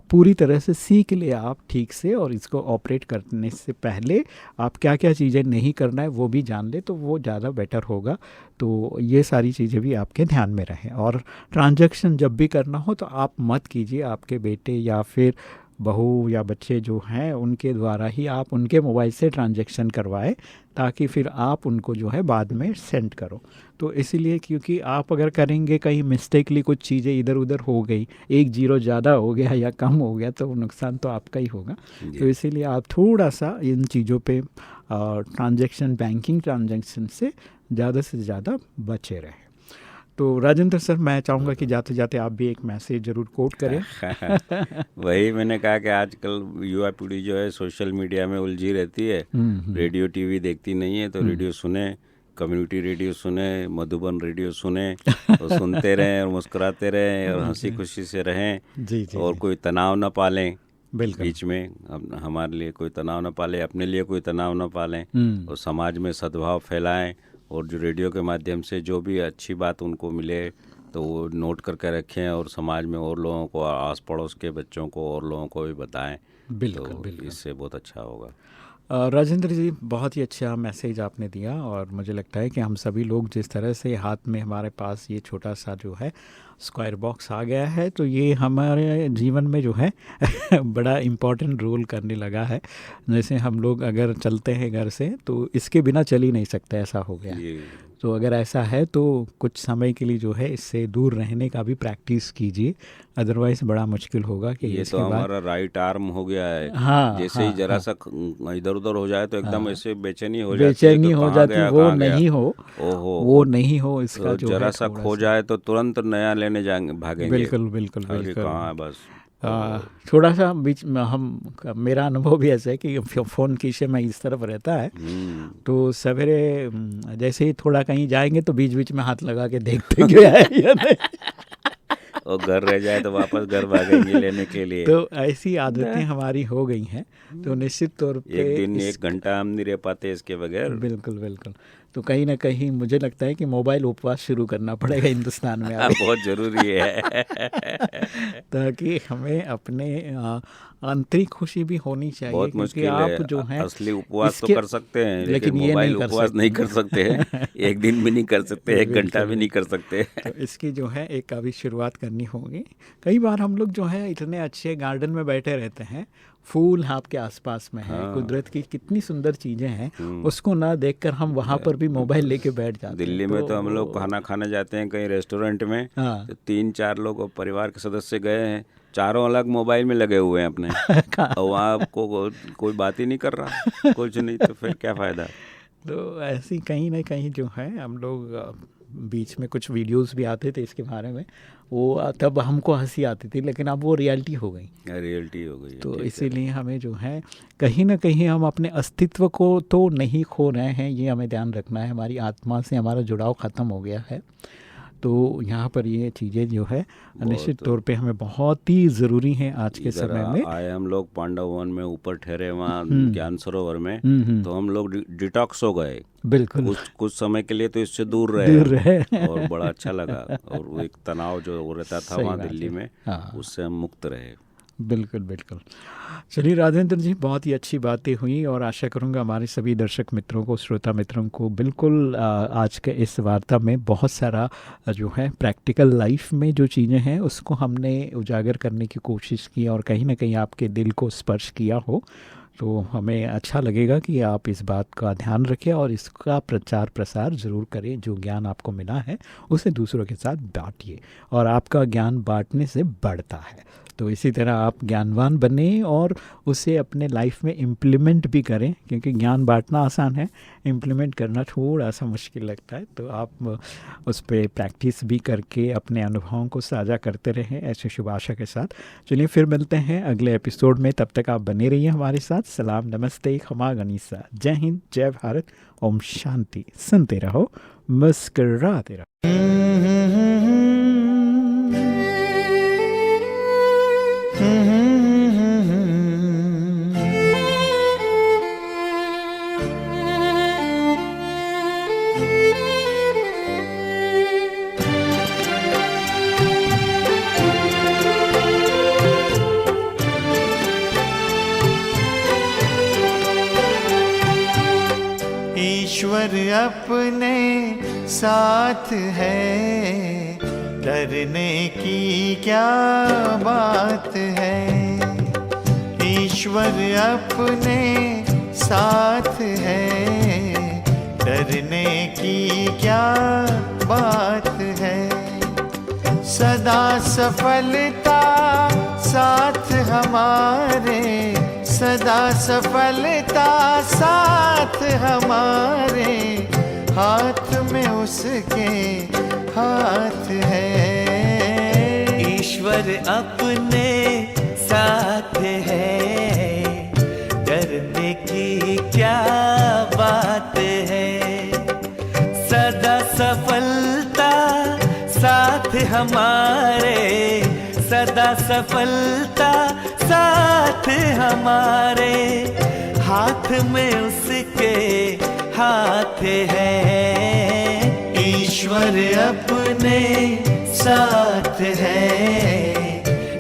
Speaker 2: पूरी तरह से सीख ले आप ठीक से, और इसको ऑपरेट करने से पहले आप क्या क्या चीज़ें नहीं करना है वो भी जान ले, तो वो ज़्यादा बेटर होगा। तो ये सारी चीज़ें भी आपके ध्यान में रहें। और ट्रांजैक्शन जब भी करना हो तो आप मत कीजिए, आपके बेटे या फिर बहू या बच्चे जो हैं उनके द्वारा ही आप उनके मोबाइल से ट्रांजैक्शन करवाएं, ताकि फिर आप उनको जो है बाद में सेंड करो। तो इसीलिए क्योंकि आप अगर करेंगे, कहीं मिस्टेकली कुछ चीज़ें इधर उधर हो गई, एक जीरो ज़्यादा हो गया या कम हो गया, तो नुकसान तो आपका ही होगा। तो इसीलिए आप थोड़ा सा इन चीज़ों पे ट्रांजैक्शन, बैंकिंग ट्रांजैक्शन से ज़्यादा बचे रहें। तो राजेंद्र सर, मैं चाहूँगा कि जाते जाते आप भी एक मैसेज ज़रूर कोट करें।
Speaker 6: वही मैंने कहा कि आजकल युवा पीढ़ी जो है सोशल मीडिया में उलझी रहती है, रेडियो टीवी देखती नहीं है। तो रेडियो सुने, कम्युनिटी रेडियो सुने, मधुबन रेडियो सुने, और सुनते रहें और मुस्कुराते रहें और हंसी खुशी से रहें।
Speaker 2: जी जी,
Speaker 6: और कोई तनाव ना पालें
Speaker 2: बिल्कुल।
Speaker 6: बीच में, हमारे लिए कोई तनाव ना पालें, अपने लिए कोई तनाव ना पालें, और समाज में सद्भाव फैलाएं। और जो रेडियो के माध्यम से जो भी अच्छी बात उनको मिले तो वो नोट करके रखें, और समाज में और लोगों को, आस पड़ोस के बच्चों को और लोगों को भी बताएं।
Speaker 2: बिल्कुल
Speaker 6: तो
Speaker 2: बिल्कुल।
Speaker 6: इससे बहुत अच्छा होगा।
Speaker 2: राजेंद्र जी, बहुत ही अच्छा मैसेज आपने दिया। और मुझे लगता है कि हम सभी लोग जिस तरह से हाथ में हमारे पास ये छोटा सा जो है स्क्वायर बॉक्स आ गया है, तो ये हमारे जीवन में जो है बड़ा इम्पोर्टेंट रोल करने लगा है। जैसे हम लोग अगर चलते हैं घर से तो इसके बिना चल ही नहीं सकते, ऐसा हो गया।
Speaker 6: ये
Speaker 2: तो अगर ऐसा है तो कुछ समय के लिए जो है इससे दूर रहने का भी प्रैक्टिस कीजिए, अदरवाइज़ बड़ा मुश्किल होगा कि
Speaker 6: ये
Speaker 2: इसके
Speaker 6: तो
Speaker 2: बाद।
Speaker 6: हमारा राइट आर्म हो गया है।
Speaker 2: हाँ,
Speaker 6: जैसे ही
Speaker 2: हाँ,
Speaker 6: जरा
Speaker 2: हाँ।
Speaker 6: सा इधर उधर हो जाए तो एकदम ऐसे बेचैनी हो जाती है।
Speaker 2: बेचैनी
Speaker 6: कि
Speaker 2: हो
Speaker 6: कहाँ
Speaker 2: जाती,
Speaker 6: गया,
Speaker 2: वो
Speaker 6: कहाँ गया?
Speaker 2: नहीं हो,
Speaker 6: ओहो,
Speaker 2: वो नहीं हो, इसका
Speaker 6: तो
Speaker 2: जो
Speaker 6: जरा
Speaker 2: है
Speaker 6: सा
Speaker 2: थोड़ा
Speaker 6: खो जाए तो तुरंत नया लेने जाएंगे, भागेंगे।
Speaker 2: बिल्कुल बिल्कुल
Speaker 6: अरे
Speaker 2: बिल्कुल।
Speaker 6: कहाँ है बस।
Speaker 2: थोड़ा सा बीच में मेरा अनुभव भी ऐसा है कि फ़ोन की से मैं इस तरफ रहता है, तो सवेरे जैसे ही थोड़ा कहीं जाएंगे तो बीच बीच में हाथ लगा के देखते कि है या नहीं।
Speaker 6: और घर रह जाए तो वापस घर भागेंगे लेने के लिए।
Speaker 2: तो ऐसी आदतें हमारी हो गई हैं, तो निश्चित तौर पे
Speaker 6: एक दिन 1 घंटा हम नहीं रह पाते इसके बगैर।
Speaker 2: बिल्कुल बिल्कुल। तो कहीं ना कहीं मुझे लगता है कि मोबाइल उपवास शुरू करना पड़ेगा हिंदुस्तान में अभी।
Speaker 6: बहुत जरूरी है।
Speaker 2: ताकि हमें अपने आंतरिक खुशी भी होनी चाहिए।
Speaker 6: बहुत
Speaker 2: क्योंकि
Speaker 6: मुश्किल
Speaker 2: आप
Speaker 6: है।
Speaker 2: जो है
Speaker 6: असली उपवास तो
Speaker 2: इसके-
Speaker 6: कर सकते हैं,
Speaker 2: लेकिन
Speaker 6: लेकिन
Speaker 2: ये
Speaker 6: मोबाइल
Speaker 2: नहीं कर
Speaker 6: उपवास
Speaker 2: सकते।
Speaker 6: नहीं कर सकते हैं। एक दिन भी नहीं कर सकते, 1 घंटा भी नहीं कर सकते।
Speaker 2: तो इसकी जो है एक अभी शुरुआत करनी होगी। कई बार हम लोग जो है इतने अच्छे गार्डन में बैठे रहते हैं, फूल आपके आसपास में है, कुदरत की कितनी सुंदर चीज़ें हैं, उसको ना देखकर हम वहाँ पर भी मोबाइल लेके बैठ जाते हैं।
Speaker 6: दिल्ली में तो हम लोग खाना खाने जाते हैं कहीं रेस्टोरेंट में,
Speaker 2: हाँ।
Speaker 6: तो 3-4 लोग परिवार के सदस्य गए हैं, चारों अलग मोबाइल में लगे हुए हैं अपने, और वहाँ आपको कोई बात ही नहीं कर रहा, कुछ नहीं, तो फिर क्या फ़ायदा।
Speaker 2: तो ऐसी कहीं ना कहीं जो है हम लोग बीच में कुछ वीडियोस भी आते थे इसके बारे में, वो तब हमको हंसी आती थी, लेकिन अब वो रियलिटी हो गई।
Speaker 6: रियलिटी हो गई है,
Speaker 2: तो
Speaker 6: ठीक है।
Speaker 2: इसीलिए हमें जो है कहीं ना कहीं हम अपने अस्तित्व को तो नहीं खो रहे हैं, ये हमें ध्यान रखना है। हमारी आत्मा से हमारा जुड़ाव ख़त्म हो गया है, तो यहाँ पर ये चीज़ें जो है निश्चित तौर पे हमें बहुत ही ज़रूरी हैं आज के
Speaker 6: इधर
Speaker 2: समय में।
Speaker 6: आए हम लोग पांडव वन में ऊपर ठहरे, वहाँ ज्ञान सरोवर में, तो हम लोग डिटॉक्स हो गए
Speaker 2: बिल्कुल
Speaker 6: कुछ समय के लिए, तो इससे दूर
Speaker 2: रहे
Speaker 6: और बड़ा अच्छा लगा। और वो एक तनाव जो रहता था
Speaker 2: सही
Speaker 6: वहाँ
Speaker 2: बात
Speaker 6: दिल्ली
Speaker 2: है।
Speaker 6: में,
Speaker 2: हाँ।
Speaker 6: उससे हम मुक्त रहे।
Speaker 2: बिल्कुल बिल्कुल। चलिए राजेंद्र जी, बहुत ही अच्छी बातें हुई, और आशा करूंगा हमारे सभी दर्शक मित्रों को, श्रोता मित्रों को बिल्कुल आज के इस वार्ता में बहुत सारा जो है प्रैक्टिकल लाइफ में जो चीज़ें हैं उसको हमने उजागर करने की कोशिश की, और कहीं ना कहीं आपके दिल को स्पर्श किया हो। तो हमें अच्छा लगेगा कि आप इस बात का ध्यान रखें और इसका प्रचार प्रसार ज़रूर करें। जो ज्ञान आपको मिला है उसे दूसरों के साथ बांटिए, और आपका ज्ञान बांटने से बढ़ता है। तो इसी तरह आप ज्ञानवान बने और उसे अपने लाइफ में इम्प्लीमेंट भी करें, क्योंकि ज्ञान बांटना आसान है, इम्प्लीमेंट करना थोड़ा सा मुश्किल लगता है। तो आप उस पर प्रैक्टिस भी करके अपने अनुभवों को साझा करते रहें, ऐसे शुभ आशा के साथ। चलिए फिर मिलते हैं अगले एपिसोड में, तब तक आप बने रहिए हमारे साथ। सलाम, नमस्ते, खमा गनीसा, जय हिंद, जय भारत, ओम शांति। सुनते रहो, मुस्कराते रहो।
Speaker 7: ईश्वर अपने साथ है, डरने की क्या बात है। ईश्वर अपने साथ है, डरने की क्या बात है। सदा सफलता साथ हमारे, सदा सफलता साथ हमारे, हाथ में उसके हाथ है।
Speaker 8: ईश्वर अपने साथ है, डरने की क्या बात है। सदा सफलता साथ हमारे, सदा सफलता साथ हमारे, हाथ में उसके हाथ है। ईश्वर अपने साथ है,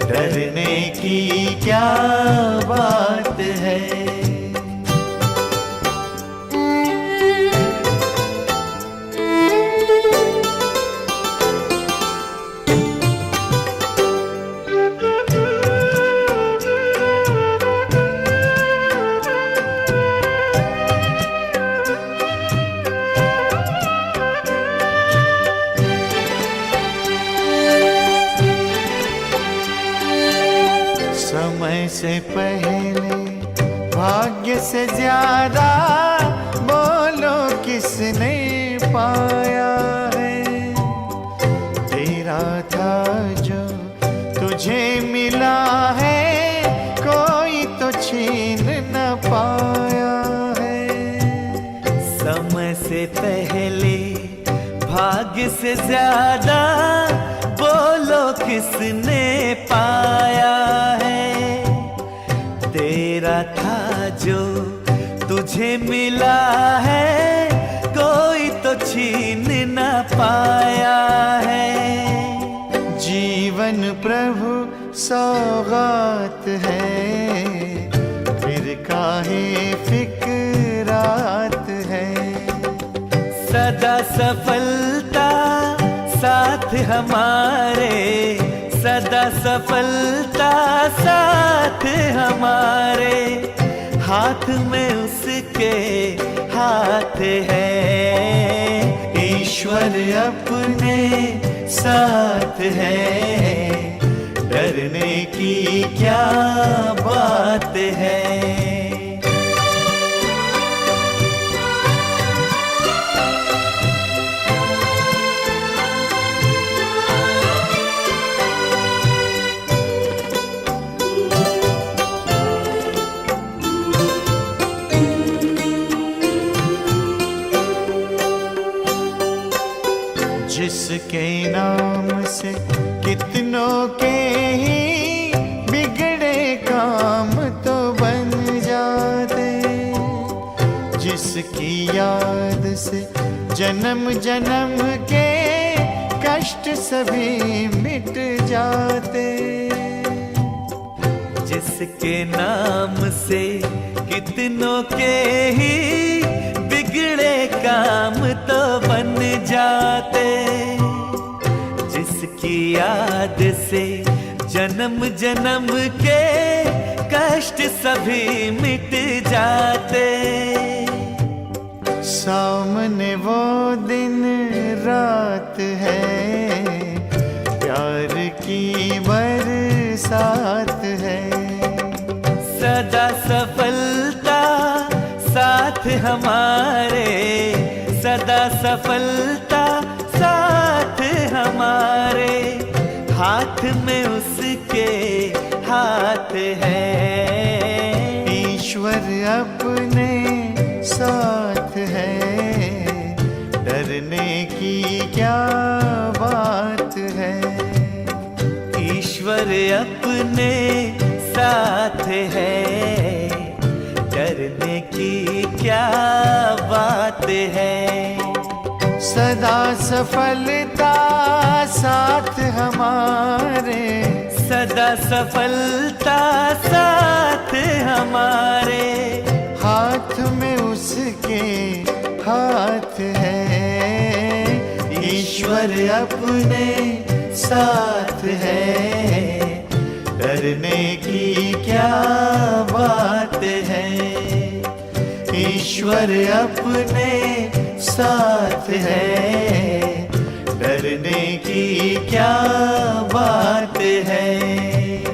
Speaker 8: डरने की क्या बात है। समय से पहले भाग्य से ज्यादा बोलो किसने पाया है। तेरा था जो तुझे मिला है, कोई तो छीन न पाया है। समय से पहले भाग्य से ज्यादा बोलो किसने पाया है। तेरा था जो तुझे मिला है, कोई तो छीन न पाया है। जीवन प्रभु सौगात है, फिर काहे फिक्रात है। सदा सफलता साथ हमारे, सदा सफलता साथ हमारे, हाथ में उसके हाथ है। ईश्वर अपने साथ है, डरने की क्या बात है। जिसके नाम से कितनों के ही बिगड़े काम तो बन जाते, जिसकी याद से जन्म जन्म के कष्ट सभी मिट जाते। जिसके नाम से कितनों के ही बिगड़े काम तो बन जाते, जिसकी याद से जन्म जन्म के कष्ट सभी मिट जाते।
Speaker 7: सामने वो दिन रात है, प्यार की बरसात है।
Speaker 8: सदा सफलता साथ हमारे, सदा सफलता साथ हमारे। हाथ में उसके हाथ है,
Speaker 7: ईश्वर अपने साथ है। डरने की क्या बात है,
Speaker 8: ईश्वर अपने साथ है। डरने की क्या बात है।
Speaker 7: सदा सफलता साथ हमारे,
Speaker 8: सदा सफलता साथ हमारे।
Speaker 7: हाथ में उसके हाथ है, ईश्वर अपने साथ है। डरने की क्या बात है, ईश्वर अपने साथ है। डरने की क्या बात